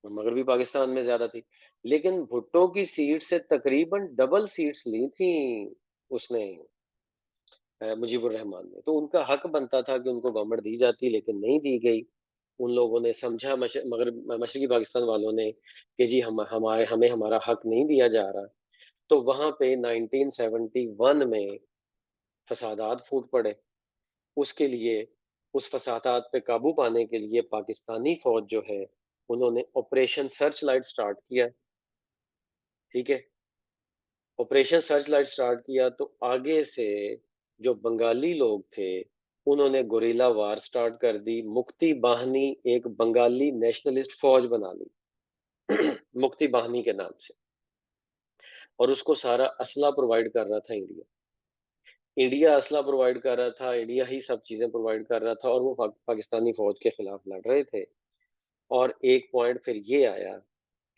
मगरबी पाकिस्तान में ज्यादा थी। लेकिन भुट्टो की सीट से तकरीबन डबल सीट्स ली थी उसने, मुजीबुर रहमान ने। तो उनका हक बनता था कि उनको गवर्नमेंट दी जाती, लेकिन नहीं दी गई। उन लोगों ने समझा, मगर मशरकी पाकिस्तान वालों ने, कि जी हमें हमारा हक नहीं दिया जा रहा। तो वहां पे 1971 में फसादात फूट पड़े। उसके लिए, उस फसादात पे काबू पाने के लिए पाकिस्तानी फौज जो है, उन्होंने ऑपरेशन सर्च लाइट स्टार्ट किया, ठीक है? ऑपरेशन सर्च लाइट स्टार्ट किया, तो आगे से जो बंगाली लोग थे, उन्होंने गुरिल्ला वार स्टार्ट कर दी। मुक्ति बाहिनी एक बंगाली नेशनलिस्ट फौज बना ली मुक्ति बाहिनी के नाम से। और उसको सारा असला प्रोवाइड कर रहा था इंडिया। इंडिया असला प्रोवाइड कर रहा था, इंडिया ही सब चीजें प्रोवाइड कर रहा था, और वो पाकिस्तानी फौज के खिलाफ लड़ रहे थे। और एक पॉइंट फिर ये आया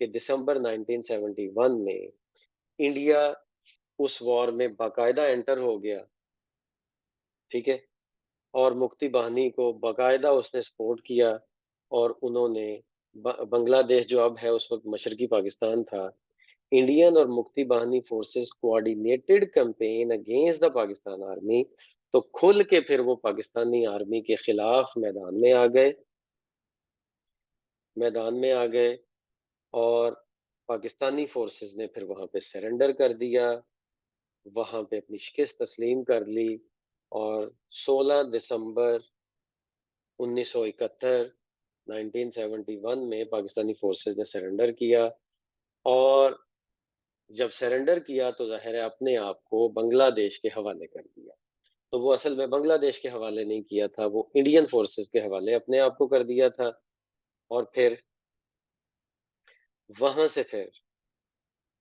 कि दिसंबर 1971 में इंडिया उस वॉर में बाकायदा एंटर हो गया, ठीक है? और मुक्ति बाहिनी को बाकायदा उसने सपोर्ट किया और उन्होंने बांग्लादेश जो अब है उस वक्त मशरकी पाकिस्तान था, इंडियन और Mukti Bahini forces coordinated campaign against the Pakistan army, तो खुल के फिर वो पाकिस्तानी आर्मी के खिलाफ मैदान में आ गए और पाकिस्तानी फोर्सेस ने फिर वहां पे सरेंडर कर दिया, वहां पे अपनी शिकस्त तस्लीम कर ली और 16 दिसंबर 1971 1971 में पाकिस्तानी फोर्सेस ने सरेंडर किया और जब सरेंडर किया तो जाहिर है अपने आप को बांग्लादेश के हवाले कर दिया। तो वो असल में बांग्लादेश के हवाले नहीं किया था, वो इंडियन फोर्सेस के हवाले अपने आप को कर दिया था और फिर वहां से फिर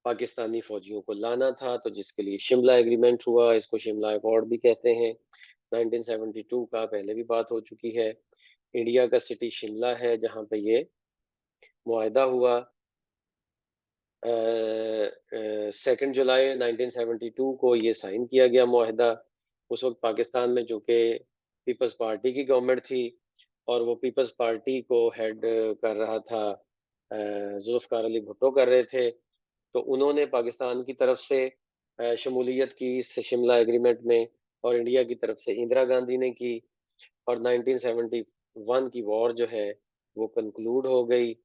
पाकिस्तानी फौजियों को लाना था, तो जिसके लिए शिमला एग्रीमेंट हुआ, इसको शिमला अकॉर्ड भी कहते हैं। 1972 का पहले भी बात हो चुकी है। इंडिया का सिटी शिमला है जहां पे ये मुआहदा हुआ। 2 जुलाई 1972 को ये साइन किया गया मुआहदा। उस वक्त पाकिस्तान में जो कि पीपल्स पार्टी की गवर्नमेंट थी और वो पीपल्स पार्टी को हेड कर रहा था जुल्फ़िकार अली भुट्टो कर रहे थे, तो उन्होंने पाकिस्तान की तरफ से शमूलियत की इस शिमला एग्रीमेंट में और इंडिया की तरफ से इंदिरा गांधी ने की और 1971 की वॉर जो है वो कंक्लूड हो गई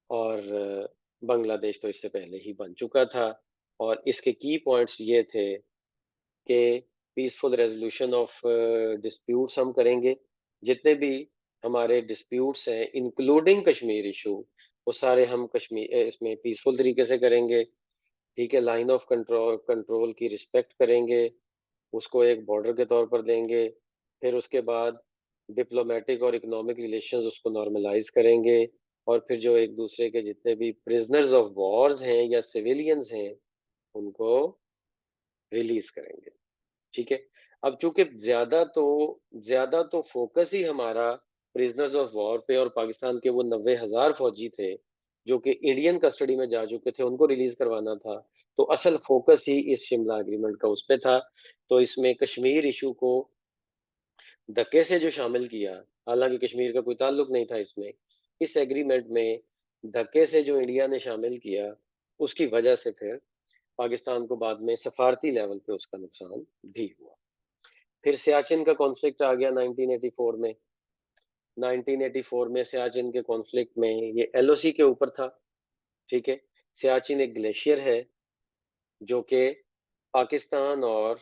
और बांग्लादेश तो इससे पहले ही बन चुका था और इसके की पॉइंट्स ये थे कि पीसफुल रेजोल्यूशन ऑफ डिस्प्यूट्स हम करेंगे, जितने भी हमारे डिस्प्यूट्स हैं इंक्लूडिंग कश्मीर इशू, वो सारे हम इसमें पीसफुल तरीके से करेंगे। ठीक है, लाइन ऑफ कंट्रोल कंट्रोल की रिस्पेक्ट करेंगे, उसको एक बॉर्डर के तौर पर देंगे, फिर उसके बाद डिप्लोमेटिक और इकोनॉमिक रिलेशंस उसको नॉर्मलाइज करेंगे और फिर जो एक दूसरे के जितने भी प्रिजनर्स ऑफ वॉर्स हैं या सिविलियंस हैं उनको रिलीज करेंगे। ठीक है, अब चूंकि ज्यादा तो फोकस ही हमारा प्रिजनर्स ऑफ वॉर पे और पाकिस्तान के वो 90,000 फौजी थे जो कि इंडियन कस्टडी में जा चुके थे, उनको रिलीज करवाना था। तो असल फोकस ही इस शिमला एग्रीमेंट का उस पे था। तो इसमें कश्मीर इशू को धक्के से जो शामिल किया, हालांकि कश्मीर का कोई ताल्लुक नहीं था इसमें, इस एग्रीमेंट में धक्के से जो इंडिया ने शामिल किया, उसकी वजह से फिर पाकिस्तान को बाद में सफारती लेवल पे उसका नुकसान भी हुआ। फिर सियाचिन का कॉन्फ्लिक्ट आ गया 1984 में। 1984 में सियाचिन के कॉन्फ्लिक्ट में ये एलओसी के ऊपर था। ठीक है, सियाचिन एक ग्लेशियर है जो कि पाकिस्तान और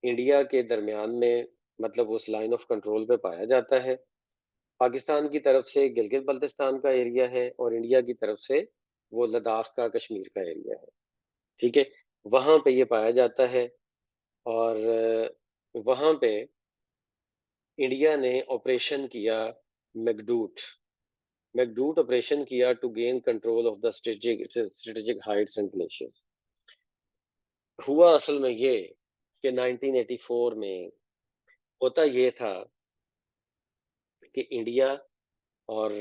इंडिया के दरमियान में, मतलब उस लाइन ऑफ कंट्रोल पे पाया जाता है। पाकिस्तान की तरफ से गिलगित बल्तिस्तान का एरिया है और इंडिया की तरफ से वो लद्दाख का, कश्मीर का एरिया है। ठीक है, वहां पे ये पाया जाता है और वहां पे इंडिया ने ऑपरेशन किया मैकडूट मैकडूट ऑपरेशन किया to gain control of the strategic heights and glaciers. हुआ असल में ये कि 1984 में होता ये था कि इंडिया और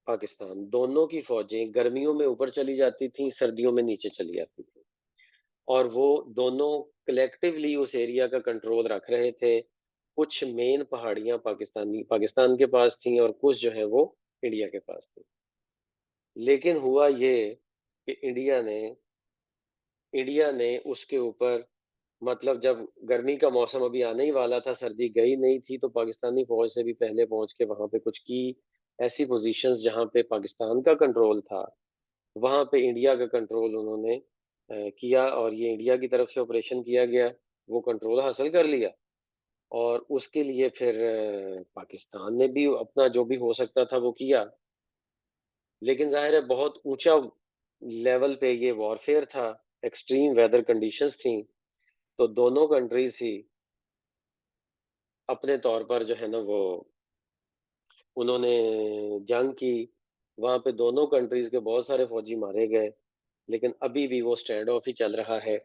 पाकिस्तान दोनों की फौजें गर्मियों में ऊपर चली जाती थी, सर्दियों में नीचे चली आती थी और वो दोनों कलेक्टिवली उस एरिया का कंट्रोल रख रहे थे। कुछ मेन पहाड़ियां पाकिस्तान के पास थी और कुछ जो है वो इंडिया के पास थी। लेकिन हुआ ये कि इंडिया ने उसके ऊपर, मतलब जब गर्मी का मौसम अभी आने ही वाला था, सर्दी गई नहीं थी, तो पाकिस्तानी फौज से भी पहले पहुंच के वहां पे कुछ की ऐसी पोजीशंस जहां पे पाकिस्तान का कंट्रोल था, वहां पे इंडिया का कंट्रोल उन्होंने किया और ये इंडिया की तरफ से ऑपरेशन किया गया। वो कंट्रोल हासिल कर लिया और उसके लिए फिर पाकिस्तान ने भी अपना जो भी हो सकता था वो किया, लेकिन जाहिर है बहुत ऊंचा लेवल पे ये वॉरफेयर था, एक्सट्रीम वेदर कंडीशंस थी, तो दोनों कंट्रीज ही अपने तौर पर जो है ना वो उन्होंने जंग की। वहां पे दोनों कंट्रीज के बहुत सारे फौजी मारे गए, लेकिन अभी भी वो स्टैंड ऑफ ही चल रहा है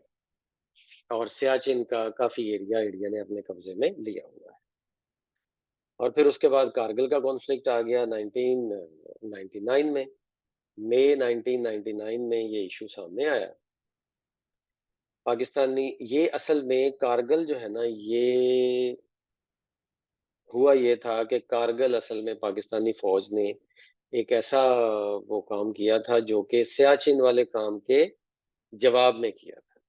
और सियाचिन का काफी एरिया इंडिया ने अपने कब्जे में लिया हुआ है। और फिर उसके बाद कारगिल का कॉन्फ्लिक्ट आ गया 1999 में। मई 1999 में ये इशू सामने आया पाकिस्तानी ये असल में कारगिल जो है ना, ये हुआ ये था कि कारगिल असल में पाकिस्तानी फौज ने एक ऐसा वो काम किया था जो कि सियाचिन वाले काम के जवाब में किया था,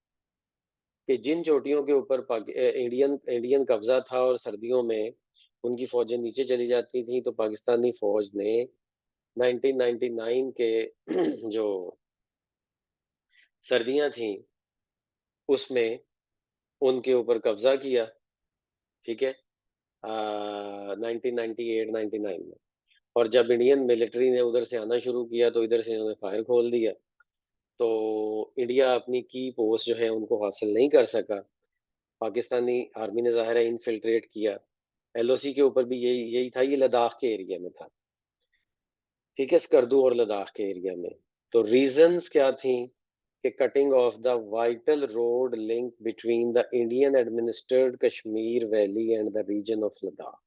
कि जिन चोटियों के ऊपर इंडियन इंडियन कब्जा था और सर्दियों में उनकी फौजें नीचे चली जाती थी, तो पाकिस्तानी फौज ने 1999 के जो सर्दियां थी उसमें उनके ऊपर कब्जा किया। ठीक है, 1998-99 में। और जब इंडियन मिलिट्री ने उधर से आना शुरू किया तो इधर से इन्होंने फायर खोल दिया, तो इंडिया अपनी की पोस्ट जो है उनको हासिल नहीं कर सका। पाकिस्तानी आर्मी ने ज़ाहिर है इनफिल्ट्रेट किया। एलओसी के ऊपर भी यही यही था, ये लद्दाख के एरिया में था। ठीक है, स्कर्दू और लद्दाख के एरिया में। तो रीजंस क्या थी कि cutting off the vital road link between the Indian administered Kashmir valley and the region of Ladakh.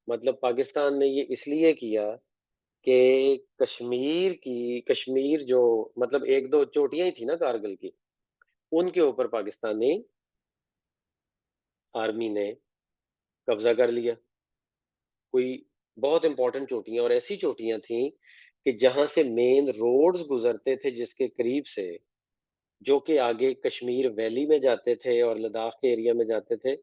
मतलब पाकिस्तान ने ये इसलिए किया कि कश्मीर जो मतलब एक दो चोटियां ही थी ना कारगिल की, उनके ऊपर पाकिस्तानी आर्मी ने कब्जा कर लिया। कोई बहुत इंपॉर्टेंट चोटियां, और ऐसी चोटियां थी कि जहां से मेन रोड्स गुजरते थे जिसके करीब से, जो कि आगे कश्मीर वैली में जाते थे और लद्दाख के एरिया में जाते थे,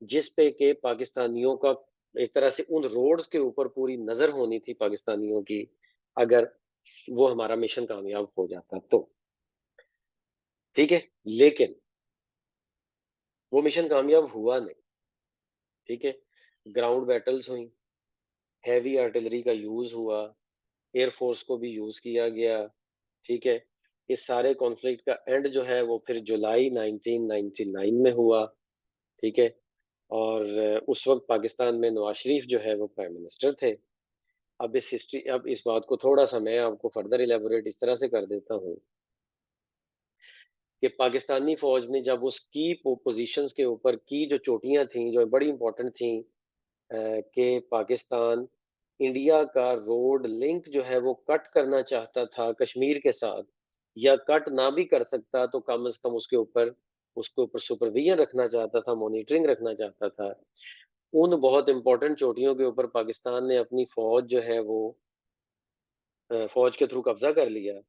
जिस पे के पाकिस्तानियों का एक तरह से उन रोड्स के ऊपर पूरी नजर होनी थी पाकिस्तानियों की, अगर वो हमारा मिशन कामयाब हो जाता तो। ठीक है, लेकिन वो मिशन कामयाब हुआ नहीं। ठीक है, ग्राउंड बैटल्स हुई, हैवी आर्टिलरी का यूज हुआ, एयरफोर्स को भी यूज किया गया। ठीक है, इस सारे कॉन्फ्लिक्ट का एंड जो है वो फिर जुलाई 1999 में हुआ। ठीक है, और उस वक्त पाकिस्तान में नवाज शरीफ जो है वो प्राइम मिनिस्टर थे। अब इस बात को थोड़ा सा मैं आपको फर्दर इलेबोरेट इस तरह से कर देता हूँ कि पाकिस्तानी फौज ने जब उस की पोजीशंस के ऊपर की जो चोटियां थी जो बड़ी इंपॉर्टेंट थी, कि पाकिस्तान इंडिया का रोड लिंक जो है वो कट करना चाहता था कश्मीर के साथ, या कट ना भी कर सकता तो कम से कम उसके ऊपर सुपरविजन रखना चाहता था, मॉनिटरिंग रखना चाहता था। उन बहुत इंपॉर्टेंट चोटियों के ऊपर पाकिस्तान ने अपनी फौज जो है वो फौज के थ्रू कब्जा कर लिया।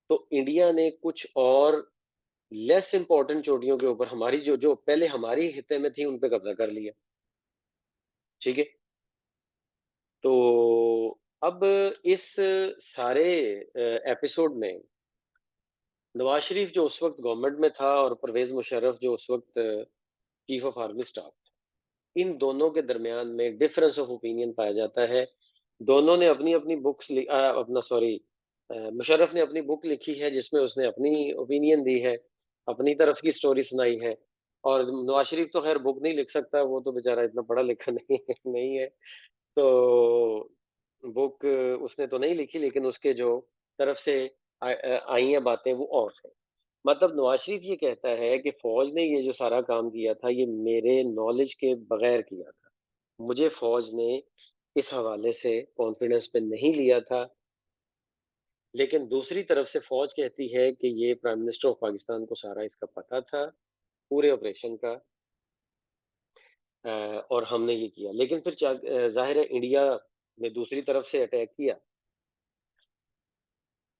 तो इंडिया ने कुछ और लेस इंपॉर्टेंट चोटियों के ऊपर हमारी जो जो पहले हमारी हिस्से में थी उन पे कब्जा कर लिया। ठीक है, तो अब इस सारे एपिसोड में नवाज शरीफ जो उस वक्त गवर्नमेंट में था और परवेज मुशर्रफ जो उस वक्त चीफ ऑफ आर्मी स्टाफ, इन दोनों के दरमियान में डिफरेंस ऑफ ओपिनियन पाया जाता है। दोनों ने अपनी अपनी अपना सॉरी मुशर्रफ ने अपनी बुक लिखी है जिसमें उसने अपनी ओपिनियन दी है, अपनी तरफ की स्टोरी सुनाई है। और नवाज शरीफ तो खैर बुक नहीं लिख सकता, वो तो बेचारा इतना पढ़ा लिखा नहीं है। तो बुक उसने तो नहीं लिखी, लेकिन उसके जो तरफ से आई हैं बातें वो और है। मतलब नवाज शरीफ ये कहता है कि फौज ने ये जो सारा काम किया था ये मेरे नॉलेज के बगैर किया था, मुझे फौज ने इस हवाले से कॉन्फिडेंस पे नहीं लिया था। लेकिन दूसरी तरफ से फौज कहती है कि ये प्राइम मिनिस्टर ऑफ पाकिस्तान को सारा इसका पता था, पूरे ऑपरेशन का, अ, और हमने ये किया। लेकिन फिर जाहिर है इंडिया ने दूसरी तरफ से अटैक किया।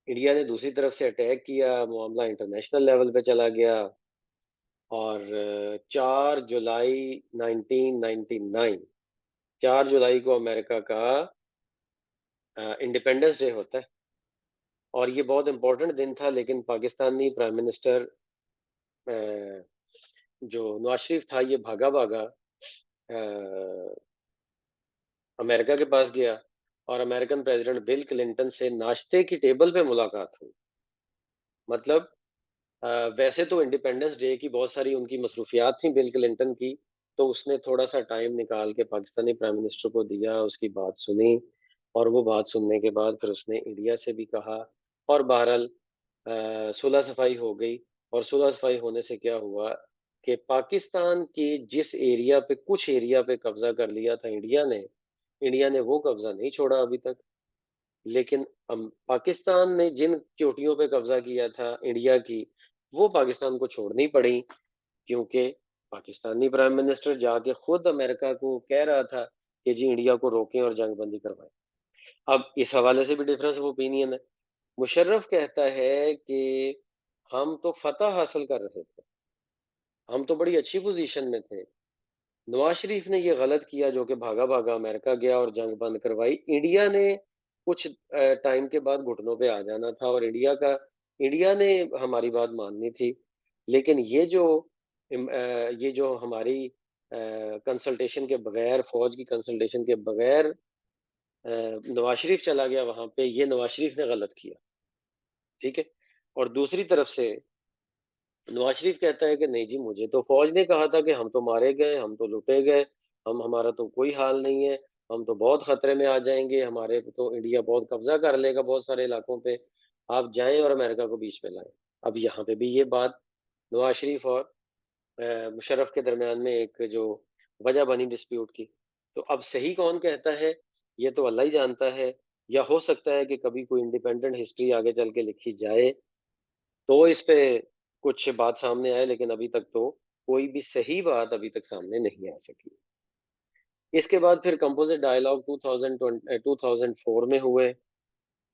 इंडिया ने दूसरी तरफ से अटैक किया, मामला इंटरनेशनल लेवल पे चला गया। और 4 जुलाई 1999, 4 जुलाई को अमेरिका का इंडिपेंडेंस डे होता है। और ये बहुत इंपॉर्टेंट दिन था, लेकिन पाकिस्तानी प्राइम मिनिस्टर जो नवाज शरीफ था ये भागा भागा अमेरिका के पास गया, और अमेरिकन प्रेसिडेंट बिल क्लिंटन से नाश्ते की टेबल पे मुलाकात हुई। मतलब अ, वैसे तो इंडिपेंडेंस डे की बहुत सारी उनकी मसरूफियात थी बिल क्लिंटन की, तो उसने थोड़ा सा टाइम निकाल के पाकिस्तानी प्राइम मिनिस्टर को दिया, उसकी बात सुनी, और वो बात सुनने के बाद फिर उसने इंडिया से भी कहा। और बहरहाल सुलह सफाई हो गई। और सुलह सफाई होने से क्या हुआ कि पाकिस्तान के जिस एरिया पे कुछ एरिया पे कब्जा कर लिया था इंडिया ने वो कब्जा नहीं छोड़ा अभी तक। लेकिन पाकिस्तान ने जिन चोटियों पे कब्जा किया था इंडिया की, वो पाकिस्तान को छोड़नी पड़ी, क्योंकि पाकिस्तानी प्राइम मिनिस्टर जाके खुद अमेरिका को कह रहा था कि जी इंडिया को रोकें और जंग बंदी करवाएं। अब इस हवाले से भी डिफरेंस ऑफ ओपिनियन है। मुशर्रफ कहता है कि हम तो फतह हासिल कर रहे थे, हम तो बड़ी अच्छी पोजीशन में थे। नवाज शरीफ ने ये गलत किया जो कि भागा भागा अमेरिका गया और जंग बंद करवाई। इंडिया ने कुछ टाइम के बाद घुटनों पे आ जाना था और इंडिया ने हमारी बात माननी थी। लेकिन ये जो हमारी कंसल्टेशन के बगैर, फौज की कंसल्टेशन के बगैर नवाज शरीफ चला गया वहां पे, ये नवाज शरीफ ने गलत किया। ठीक है। और दूसरी तरफ से नवाज शरीफ कहता है कि नहीं जी, मुझे तो फौज ने कहा था कि हम तो मारे गए, हम तो लुटे गए, हम हमारा तो कोई हाल नहीं है, हम तो बहुत खतरे में आ जाएंगे, हमारे पे तो इंडिया बहुत कब्जा कर लेगा बहुत सारे इलाकों पे, आप जाएं और अमेरिका को बीच में लाएं। अब यहाँ पे भी ये बात नवाज शरीफ और मुशर्रफ के दरमियान में एक जो वजह बनी डिस्प्यूट की। तो अब सही कौन कहता है, ये तो अल्लाह ही जानता है। या हो सकता है कि कभी कोई इंडिपेंडेंट हिस्ट्री आगे चल के लिखी जाए तो इस पे कुछ बात सामने आए, लेकिन अभी तक तो कोई भी सही बात अभी तक सामने नहीं आ सकी। इसके बाद फिर कंपोजिट डायलॉग 2004 में हुए।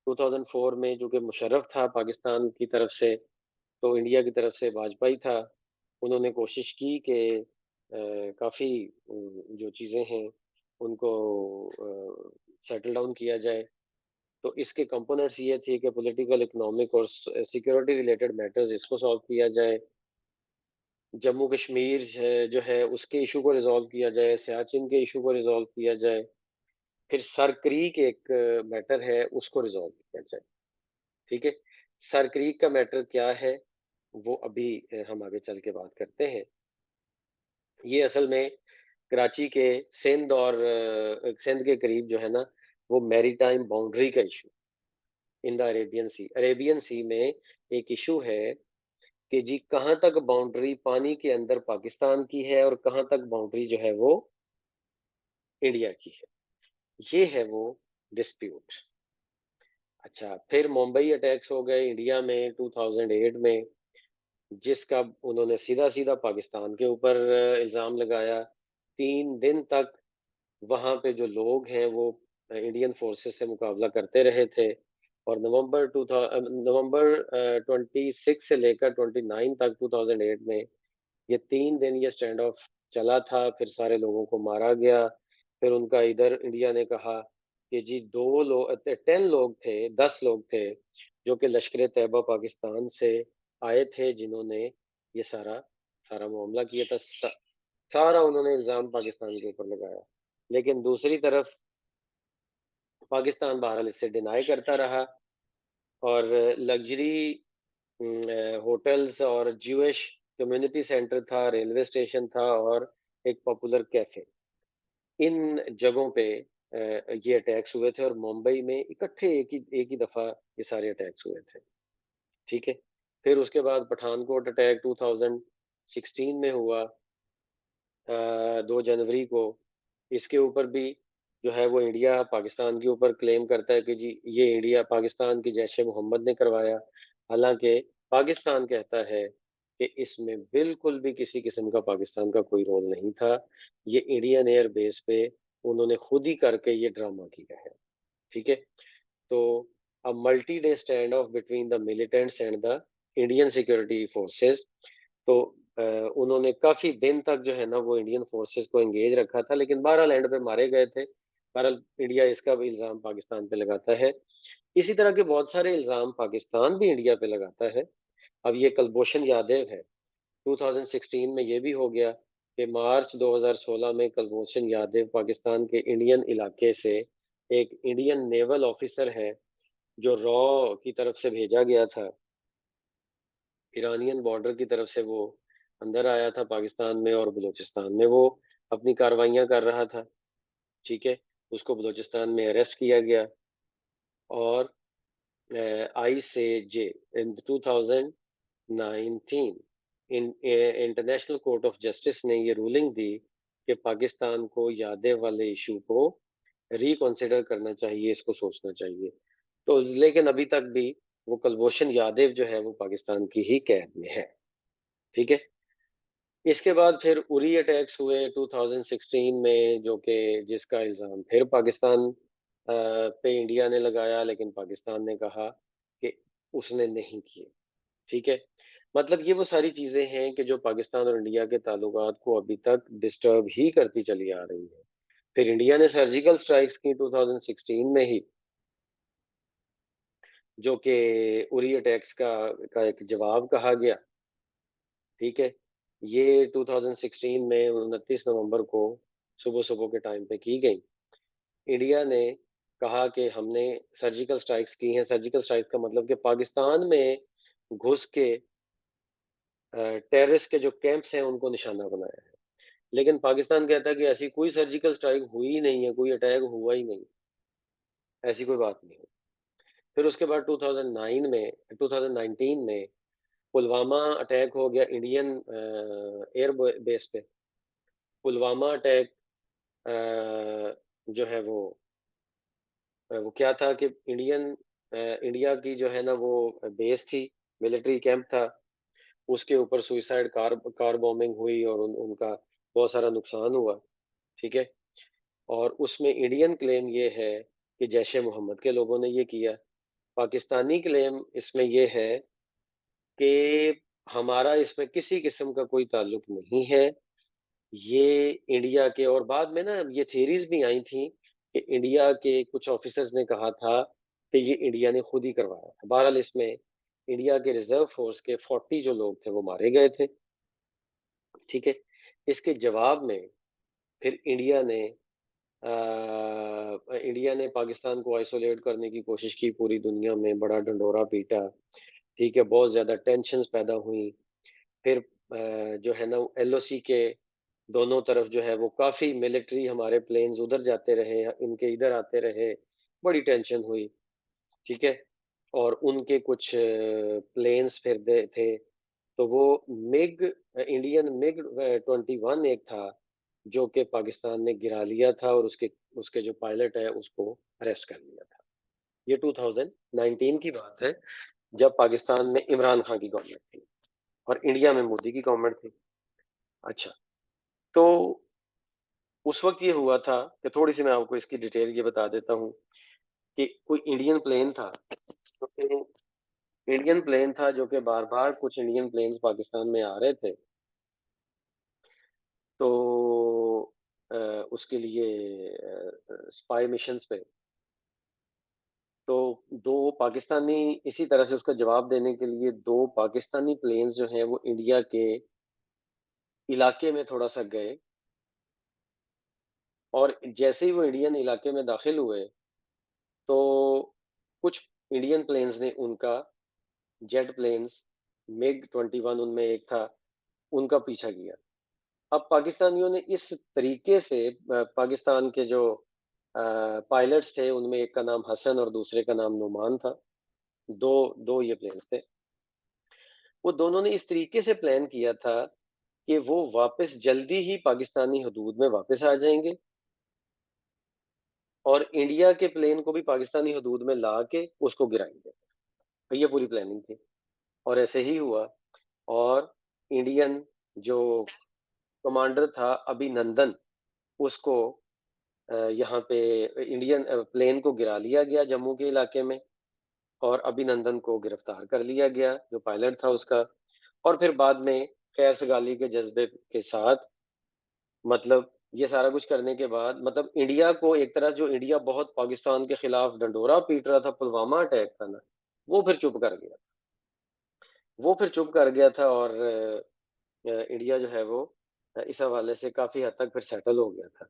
2004 में जो कि मुशर्रफ था पाकिस्तान की तरफ से, तो इंडिया की तरफ से वाजपेयी था। उन्होंने कोशिश की कि काफ़ी जो चीज़ें हैं उनको सेटल डाउन किया जाए। तो इसके कंपोनेंट्स ये थे कि पॉलिटिकल, इकोनॉमिक और सिक्योरिटी रिलेटेड मैटर्स इसको सॉल्व किया जाए, जम्मू कश्मीर जो है उसके इशू को रिजॉल्व किया जाए, सियाचिन के इशू को रिजॉल्व किया जाए, फिर सर क्रीक एक मैटर है उसको रिजॉल्व किया जाए। ठीक है। सर क्रीक का मैटर क्या है वो अभी हम आगे चल के बात करते हैं। ये असल में कराची के सिंध के करीब जो है ना, वो मैरीटाइम बाउंड्री का इशू इन द अरेबियन सी में एक इशू है कि जी कहाँ तक बाउंड्री पानी के अंदर पाकिस्तान की है और कहाँ तक बाउंड्री जो है वो इंडिया की है। ये है वो डिस्प्यूट। अच्छा, फिर मुंबई अटैक्स हो गए इंडिया में 2008 में, जिसका उन्होंने सीधा सीधा पाकिस्तान के ऊपर इल्जाम लगाया। 3 दिन तक वहां पे जो लोग हैं वो इंडियन फोर्सेस से मुकाबला करते रहे थे। और नवंबर 26 से लेकर 29 तक 2008 में ये 3 दिन ये स्टैंड ऑफ चला था। फिर सारे लोगों को मारा गया। फिर उनका इधर इंडिया ने कहा कि जी 10 लोग थे, 10 लोग थे जो कि लश्कर तैयबा पाकिस्तान से आए थे, जिन्होंने ये सारा सारा मामला किया था। सारा उन्होंने इल्जाम पाकिस्तान के ऊपर लगाया। लेकिन दूसरी तरफ पाकिस्तान बहरहाल इससे डिनाई करता रहा। और लग्जरी होटल्स और ज्यूइश कम्युनिटी सेंटर था, रेलवे स्टेशन था और एक पॉपुलर कैफे, इन जगहों पे ये अटैक्स हुए थे। और मुंबई में इकट्ठे एक ही दफा ये सारे अटैक्स हुए थे। ठीक है। फिर उसके बाद पठानकोट अटैक 2016 में हुआ, 2 जनवरी को। इसके ऊपर भी जो है वो इंडिया पाकिस्तान के ऊपर क्लेम करता है कि जी ये इंडिया पाकिस्तान की जैश ए मोहम्मद ने करवाया। हालांकि पाकिस्तान कहता है कि इसमें बिल्कुल भी किसी किस्म का पाकिस्तान का कोई रोल नहीं था, ये इंडियन एयर बेस पे उन्होंने खुद ही करके ये ड्रामा किया है। ठीक है। तो a multi-day standoff between the militants and the Indian security forces. तो उन्होंने काफी दिन तक जो है ना वो इंडियन फोर्सेस को एंगेज रखा था, लेकिन बहरहाल एंड पे मारे गए थे। बहरहाल इंडिया इसका भी इल्जाम पाकिस्तान पे लगाता है। इसी तरह के बहुत सारे इल्जाम पाकिस्तान भी इंडिया पे लगाता है। अब ये कुलभूषण यादव है, 2016 में ये भी हो गया कि मार्च 2016 में कुलभूषण यादव पाकिस्तान के इंडियन इलाके से, एक इंडियन नेवल ऑफिसर है जो रॉ की तरफ से भेजा गया था, ईरानियन बॉर्डर की तरफ से, वो अंदर आया था पाकिस्तान में और बलूचिस्तान में वो अपनी कार्रवाइयां कर रहा था। ठीक है। उसको बलूचिस्तान में अरेस्ट किया गया और ICJ in 2019 international court of justice ने ये रूलिंग दी कि पाकिस्तान को यादेव वाले इशू को रिकॉन्सिडर करना चाहिए, इसको सोचना चाहिए। तो लेकिन अभी तक भी वो कुलभूषण यादव जो है वो पाकिस्तान की ही कैद में है, ठीक है? इसके बाद फिर उरी अटैक्स हुए 2016 में, जो कि जिसका इल्ज़ाम फिर पाकिस्तान पे इंडिया ने लगाया, लेकिन पाकिस्तान ने कहा कि उसने नहीं किए, ठीक है? मतलब ये वो सारी चीज़ें हैं कि जो पाकिस्तान और इंडिया के ताल्लुकात को अभी तक डिस्टर्ब ही करती चली आ रही है। फिर इंडिया ने सर्जिकल स्ट्राइक्स की 2016 में ही, जो कि उरी अटैक्स का एक जवाब कहा गया, ठीक है? ये 2016 में 29 नवंबर को सुबह-सुबह के टाइम पे की गई। इंडिया ने कहा कि हमने सर्जिकल स्ट्राइक्स की हैं। सर्जिकल स्ट्राइक्स का मतलब कि पाकिस्तान में घुस के टेररिस्ट के जो कैंप्स हैं उनको निशाना बनाया है। लेकिन पाकिस्तान कहता है कि ऐसी कोई सर्जिकल स्ट्राइक हुई ही नहीं है, कोई अटैक हुआ ही नहीं, ऐसी कोई बात नहीं है। फिर उसके बाद 2019 में पुलवामा अटैक हो गया इंडियन एयर बेस पे। पुलवामा अटैक जो है वो क्या था कि इंडिया की जो है ना वो बेस थी, मिलिट्री कैंप था, उसके ऊपर सुइसाइड कार बॉम्बिंग हुई और उनका बहुत सारा नुकसान हुआ, ठीक है? और उसमें इंडियन क्लेम ये है कि जैश ए मोहम्मद के लोगों ने ये किया। पाकिस्तानी क्लेम इसमें ये है कि हमारा इसमें किसी किस्म का कोई ताल्लुक नहीं है। ये इंडिया के, और बाद में ना ये थ्योरीज भी आई थी कि इंडिया के कुछ ऑफिसर्स ने कहा था कि ये इंडिया ने खुद ही करवाया था। बहरहाल इसमें इंडिया के रिजर्व फोर्स के 40 जो लोग थे वो मारे गए थे, ठीक है? इसके जवाब में फिर इंडिया ने पाकिस्तान को आइसोलेट करने की कोशिश की, पूरी दुनिया में बड़ा ढंढोरा पीटा, ठीक है? बहुत ज्यादा टेंशन्स पैदा हुई। फिर जो है ना एलओसी के दोनों तरफ जो है वो काफी मिलिट्री हमारे प्लेन्स उधर जाते रहे, इनके इधर आते रहे, बड़ी टेंशन हुई, ठीक है? और उनके कुछ प्लेन्स फिर थे, तो वो मिग इंडियन मिग 21 एक था, जो कि पाकिस्तान ने गिरा लिया था, और उसके उसके जो पायलट है उसको अरेस्ट कर लिया था। ये 2019 की बात है, जब पाकिस्तान में इमरान खान की गवर्नमेंट थी और इंडिया में मोदी की गवर्नमेंट थी। अच्छा, तो उस वक्त ये हुआ था कि थोड़ी सी मैं आपको इसकी डिटेल ये बता देता हूँ कि कोई इंडियन प्लेन था, तो फिर इंडियन प्लेन था जो कि बार बार कुछ इंडियन प्लेन्स पाकिस्तान में आ रहे थे, तो अ, उसके लिए स्पाई मिशंस पे, तो दो पाकिस्तानी, इसी तरह से उसका जवाब देने के लिए दो पाकिस्तानी प्लेन्स जो हैं वो इंडिया के इलाके में थोड़ा सा गए, और जैसे ही वो इंडियन इलाके में दाखिल हुए, तो कुछ इंडियन प्लेन्स ने उनका, जेट प्लेन्स मिग 21 उनमें एक था, उनका पीछा किया। अब पाकिस्तानियों ने इस तरीके से पाकिस्तान के जो पायलट्स थे, उनमें एक का नाम हसन और दूसरे का नाम नुमान था, दो दो ये प्लेन्स थे, वो दोनों ने इस तरीके से प्लान किया था कि वो वापस जल्दी ही पाकिस्तानी हदूद में वापस आ जाएंगे, और इंडिया के प्लेन को भी पाकिस्तानी हदूद में ला के उसको गिराएंगे। तो ये पूरी प्लानिंग थी, और ऐसे ही हुआ। और इंडियन जो कमांडर था अभिनंदन, उसको यहाँ पे इंडियन प्लेन को गिरा लिया गया जम्मू के इलाके में, और अभिनंदन को गिरफ्तार कर लिया गया जो पायलट था उसका। और फिर बाद में खैर सगाली के जज्बे के साथ, मतलब ये सारा कुछ करने के बाद, मतलब इंडिया को एक तरह, जो इंडिया बहुत पाकिस्तान के खिलाफ डंडोरा पीट रहा था, पुलवामा अटैक था ना, वो फिर चुप कर गया। वो फिर चुप कर गया था, और इंडिया जो है वो इस हवाले से काफी हद तक फिर सेटल हो गया था।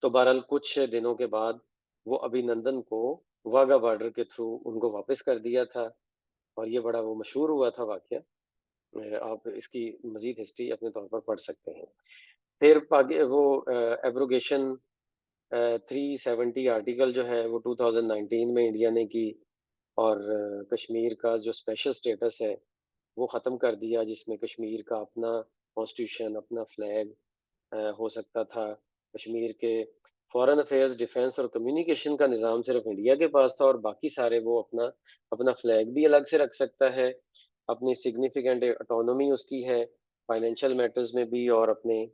तो बहरहाल कुछ दिनों के बाद वो अभिनंदन को वाघा बॉर्डर के थ्रू उनको वापस कर दिया था, और ये बड़ा वो मशहूर हुआ था वाकया। आप इसकी मजीद हिस्ट्री अपने तौर पर पढ़ सकते हैं। फिर वो एब्रोगेशन 370 आर्टिकल जो है वो 2019 में इंडिया ने की, और कश्मीर का जो स्पेशल स्टेटस है वो ख़त्म कर दिया, जिसमें कश्मीर का अपना कॉन्स्टिट्यूशन, अपना फ्लैग हो सकता था, कश्मीर के फॉरेन अफेयर्स, डिफेंस और कम्युनिकेशन का निज़ाम सिर्फ इंडिया के पास था, और बाकी सारे वो अपना अपना फ्लैग भी अलग से रख सकता है, अपनी सिग्निफिकेंट ऑटोनॉमी उसकी है, फाइनेंशियल मैटर्स में भी, और अपने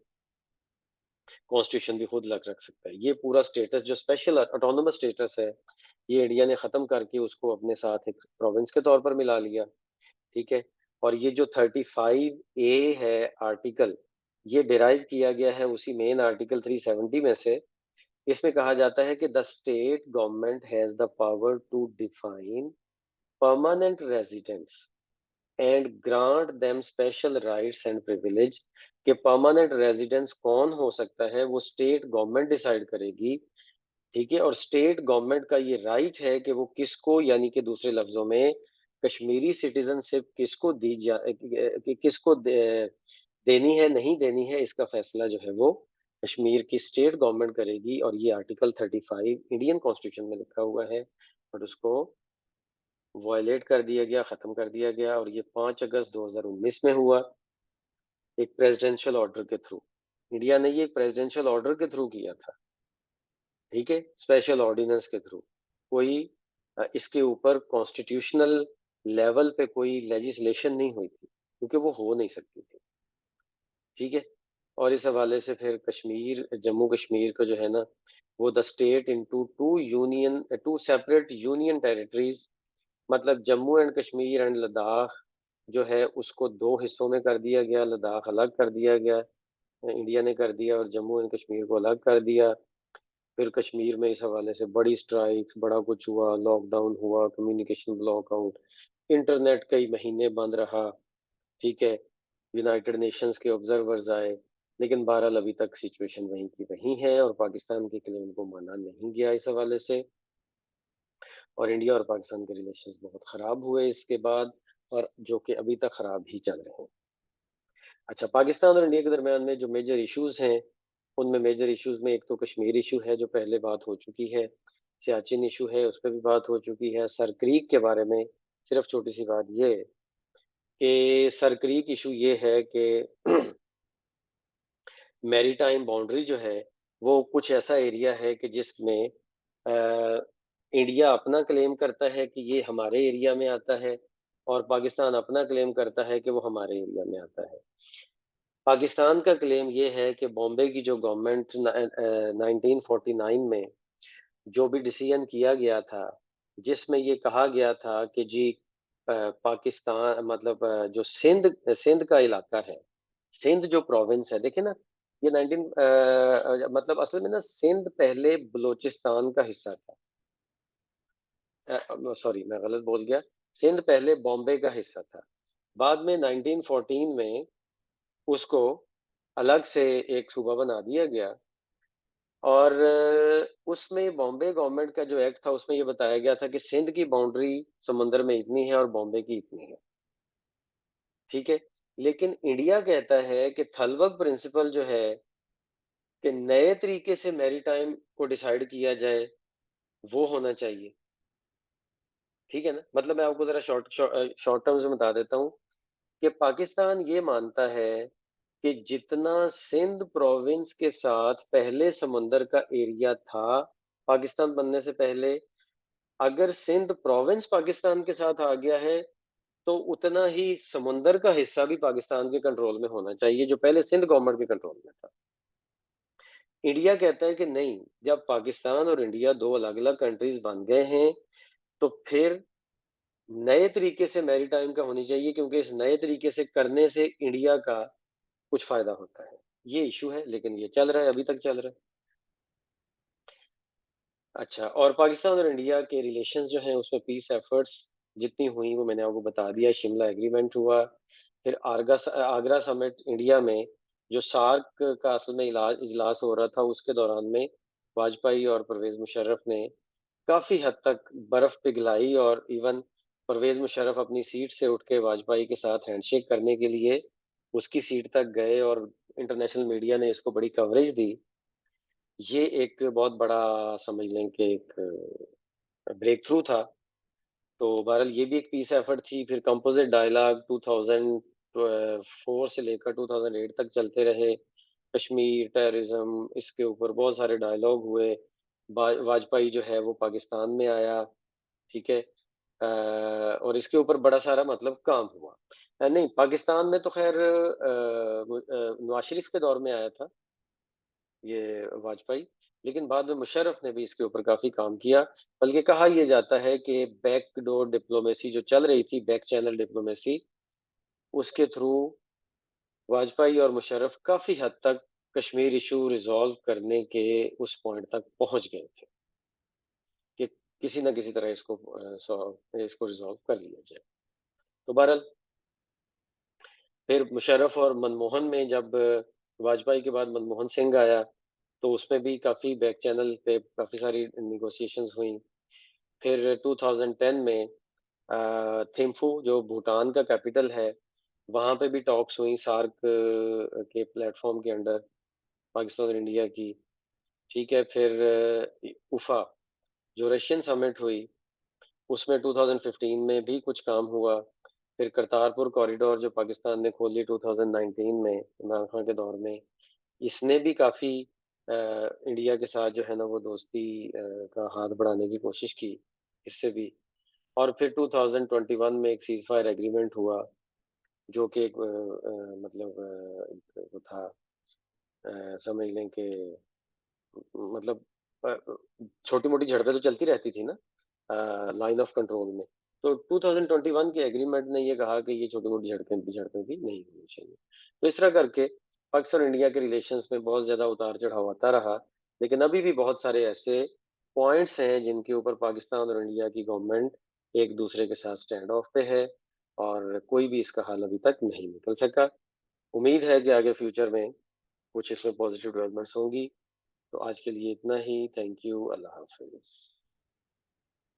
कॉन्स्टिट्यूशन भी खुद लग रख सकता है। ये पूरा स्टेटस जो स्पेशल ऑटोनोमस स्टेटस है, ये इंडिया ने ख़त्म करके उसको अपने साथ एक प्रोविंस के तौर पर मिला लिया। ठीक है। और ये जो 35A है आर्टिकल, ये डिराइव किया गया है उसी मेन आर्टिकल 370 में से। इसमें कहा जाता है कि the state government has the power to define permanent residents and grant them special rights and privilege. कि परमानेंट रेजिडेंस कौन हो सकता है वो स्टेट गवर्नमेंट डिसाइड करेगी। ठीक है। और स्टेट गवर्नमेंट का ये राइट है कि वो किसको, यानी कि दूसरे लफ्जों में कश्मीरी सिटीजनशिप किसको दी जा कि किसको देनी है नहीं देनी है, इसका फैसला जो है वो कश्मीर की स्टेट गवर्नमेंट करेगी। और ये आर्टिकल 35 इंडियन कॉन्स्टिट्यूशन में लिखा हुआ है, और उसको वायलेट कर दिया गया, खत्म कर दिया गया। और ये 5 अगस्त 2019 में हुआ, एक प्रेसिडेंशियल ऑर्डर के थ्रू। इंडिया ने ये प्रेसिडेंशियल ऑर्डर के थ्रू किया था। ठीक है। स्पेशल ऑर्डिनेंस के थ्रू। कोई इसके ऊपर कॉन्स्टिट्यूशनल लेवल पे कोई लेजिस्लेशन नहीं हुई थी, क्योंकि वो हो नहीं सकती थी। ठीक है। और इस हवाले से फिर कश्मीर, जम्मू कश्मीर को जो है ना, वो the state into two separate union territories, मतलब जम्मू एंड कश्मीर एंड लद्दाख जो है उसको दो हिस्सों में कर दिया गया। लद्दाख अलग कर दिया गया, इंडिया ने कर दिया, और जम्मू एंड कश्मीर को अलग कर दिया। फिर कश्मीर में इस हवाले से बड़ी स्ट्राइक्स, बड़ा कुछ हुआ, लॉकडाउन हुआ, कम्युनिकेशन ब्लॉकआउट, इंटरनेट कई महीने बंद रहा। ठीक है। यूनाइटेड नेशंस के ऑब्जर्वर्स आए, लेकिन बहरहाल अभी तक सिचुएशन वहीं की वहीं है, और पाकिस्तान के क्लेम को माना नहीं गया इस हवाले से। और इंडिया और पाकिस्तान के रिलेशंस बहुत खराब हुए इसके बाद, और जो कि अभी तक खराब ही चल रहे हैं। अच्छा, पाकिस्तान और इंडिया के दरमियान में जो मेजर इश्यूज हैं, उनमें मेजर इश्यूज में एक तो कश्मीर इशू है जो पहले बात हो चुकी है, सियाचिन इशू है उस पर भी बात हो चुकी है। सरक्रीक के बारे में सिर्फ छोटी सी बात ये कि सरक्रीक इशू ये है कि मैरीटाइम बाउंड्री जो है वो कुछ ऐसा एरिया है कि जिसमें इंडिया अपना क्लेम करता है कि ये हमारे एरिया में आता है, और पाकिस्तान अपना क्लेम करता है कि वो हमारे एरिया में आता है। पाकिस्तान का क्लेम ये है कि बॉम्बे की जो गवर्नमेंट 1949 में जो भी डिसीजन किया गया था, जिसमें ये कहा गया था कि जी पाकिस्तान मतलब जो सिंध सिंध का इलाका है, सिंध जो प्रोविंस है, देखिए ना, ये 19 मतलब असल में ना सिंध पहले बलूचिस्तान का हिस्सा था। सॉरी, मैं गलत बोल गया। सिंध पहले बॉम्बे का हिस्सा था। बाद में 1914 में उसको अलग से एक सूबा बना दिया गया। और उसमें बॉम्बे गवर्नमेंट का जो एक्ट था उसमें ये बताया गया था कि सिंध की बाउंड्री समुंदर में इतनी है और बॉम्बे की इतनी है। ठीक है। लेकिन इंडिया कहता है कि थलवग प्रिंसिपल जो है कि नए तरीके से मैरीटाइम को डिसाइड किया जाए, वो होना चाहिए। ठीक है ना, मतलब मैं आपको जरा शॉर्ट शॉर्ट टर्म्स में बता देता हूँ कि पाकिस्तान ये मानता है कि जितना सिंध प्रोविंस के साथ पहले समंदर का एरिया था पाकिस्तान बनने से पहले, अगर सिंध प्रोविंस पाकिस्तान के साथ आ गया है तो उतना ही समुंदर का हिस्सा भी पाकिस्तान के कंट्रोल में होना चाहिए जो पहले सिंध गवर्नमेंट के कंट्रोल में था। इंडिया कहता है कि नहीं, जब पाकिस्तान और इंडिया दो अलग अलग कंट्रीज बन गए हैं तो फिर नए तरीके से मैरीटाइम का होनी चाहिए, क्योंकि इस नए तरीके से करने से इंडिया का कुछ फायदा होता है। ये इशू है, लेकिन ये चल रहा है, अभी तक चल रहा है। अच्छा, और पाकिस्तान और इंडिया के रिलेशंस जो हैं उसमें पीस एफर्ट्स जितनी हुई वो मैंने आपको बता दिया। शिमला एग्रीमेंट हुआ, फिर आगरा समिट इंडिया में, जो सार्क का असल में इजलास हो रहा था, उसके दौरान में वाजपेयी और परवेज मुशर्रफ ने काफी हद तक बर्फ पिघलाई, और इवन परवेज मुशर्रफ अपनी सीट से उठ के वाजपेयी के साथ हैंडशेक करने के लिए उसकी सीट तक गए, और इंटरनेशनल मीडिया ने इसको बड़ी कवरेज दी। ये एक बहुत बड़ा समझ लें कि एक ब्रेक थ्रू था। तो बहरहाल ये भी एक पीस एफर्ट थी। फिर कंपोजिट डायलॉग 2004 से लेकर 2008 तक चलते रहे। कश्मीर, टेररिज़्म इसके ऊपर बहुत सारे डायलॉग हुए। वाजपेयी जो है वो पाकिस्तान में आया, ठीक है? और इसके ऊपर बड़ा सारा मतलब काम हुआ। नहीं पाकिस्तान में तो ख़ैर नवाज़ शरीफ के दौर में आया था ये वाजपेयी, लेकिन बाद में मुशर्रफ ने भी इसके ऊपर काफ़ी काम किया। बल्कि कहा ये जाता है कि बैकडोर डिप्लोमेसी जो चल रही थी, बैक चैनल डिप्लोमेसी, उसके थ्रू वाजपेयी और मुशर्रफ काफ़ी हद तक कश्मीर इश्यू रिज़ॉल्व करने के उस पॉइंट तक पहुँच गए थे कि किसी न किसी तरह इसको रिज़ॉल्व कर लिया जाए। तो बहरहाल फिर मुशर्रफ और मनमोहन में जब वाजपेयी के बाद मनमोहन सिंह आया, तो उसमें भी काफ़ी बैक चैनल पे काफ़ी सारी नेगोशिएशंस हुई। फिर 2010 में थिम्फू जो भूटान का कैपिटल है, वहाँ पे भी टॉक्स हुई सार्क के प्लेटफ़ॉर्म के अंडर पाकिस्तान और इंडिया की, ठीक है? फिर उफ़ा जो रशियन समिट हुई, उसमें 2015 में भी कुछ काम हुआ। फिर करतारपुर कॉरिडोर जो पाकिस्तान ने खोली 2019 में इमरान खान के दौर में, इसने भी काफ़ी इंडिया के साथ जो है ना वो दोस्ती का हाथ बढ़ाने की कोशिश की, इससे भी। और फिर 2021 में एक सीज़ फायर एग्रीमेंट हुआ, जो कि एक मतलब एक वो था समझ लें कि मतलब अ, छोटी-मोटी झड़पें तो चलती रहती थी ना लाइन ऑफ कंट्रोल में। तो 2021 के एग्रीमेंट ने ये कहा कि ये छोटी-मोटी झड़पें भी नहीं होनी चाहिए। तो इस तरह करके पाकिस्तान और इंडिया के रिलेशंस में बहुत ज़्यादा उतार-चढ़ाव आता रहा, लेकिन अभी भी बहुत सारे ऐसे पॉइंट्स हैं जिनके ऊपर पाकिस्तान और इंडिया की गवर्नमेंट एक-दूसरे के साथ स्टैंड ऑफ पे है और कोई भी इसका हल अभी तक नहीं निकल सका। उम्मीद है कि आगे फ्यूचर में कुछ इसमें पॉजिटिव डेवलपमेंट्स होंगी। तो आज के लिए इतना ही। Thank you. अल्लाह हाफ़िज़।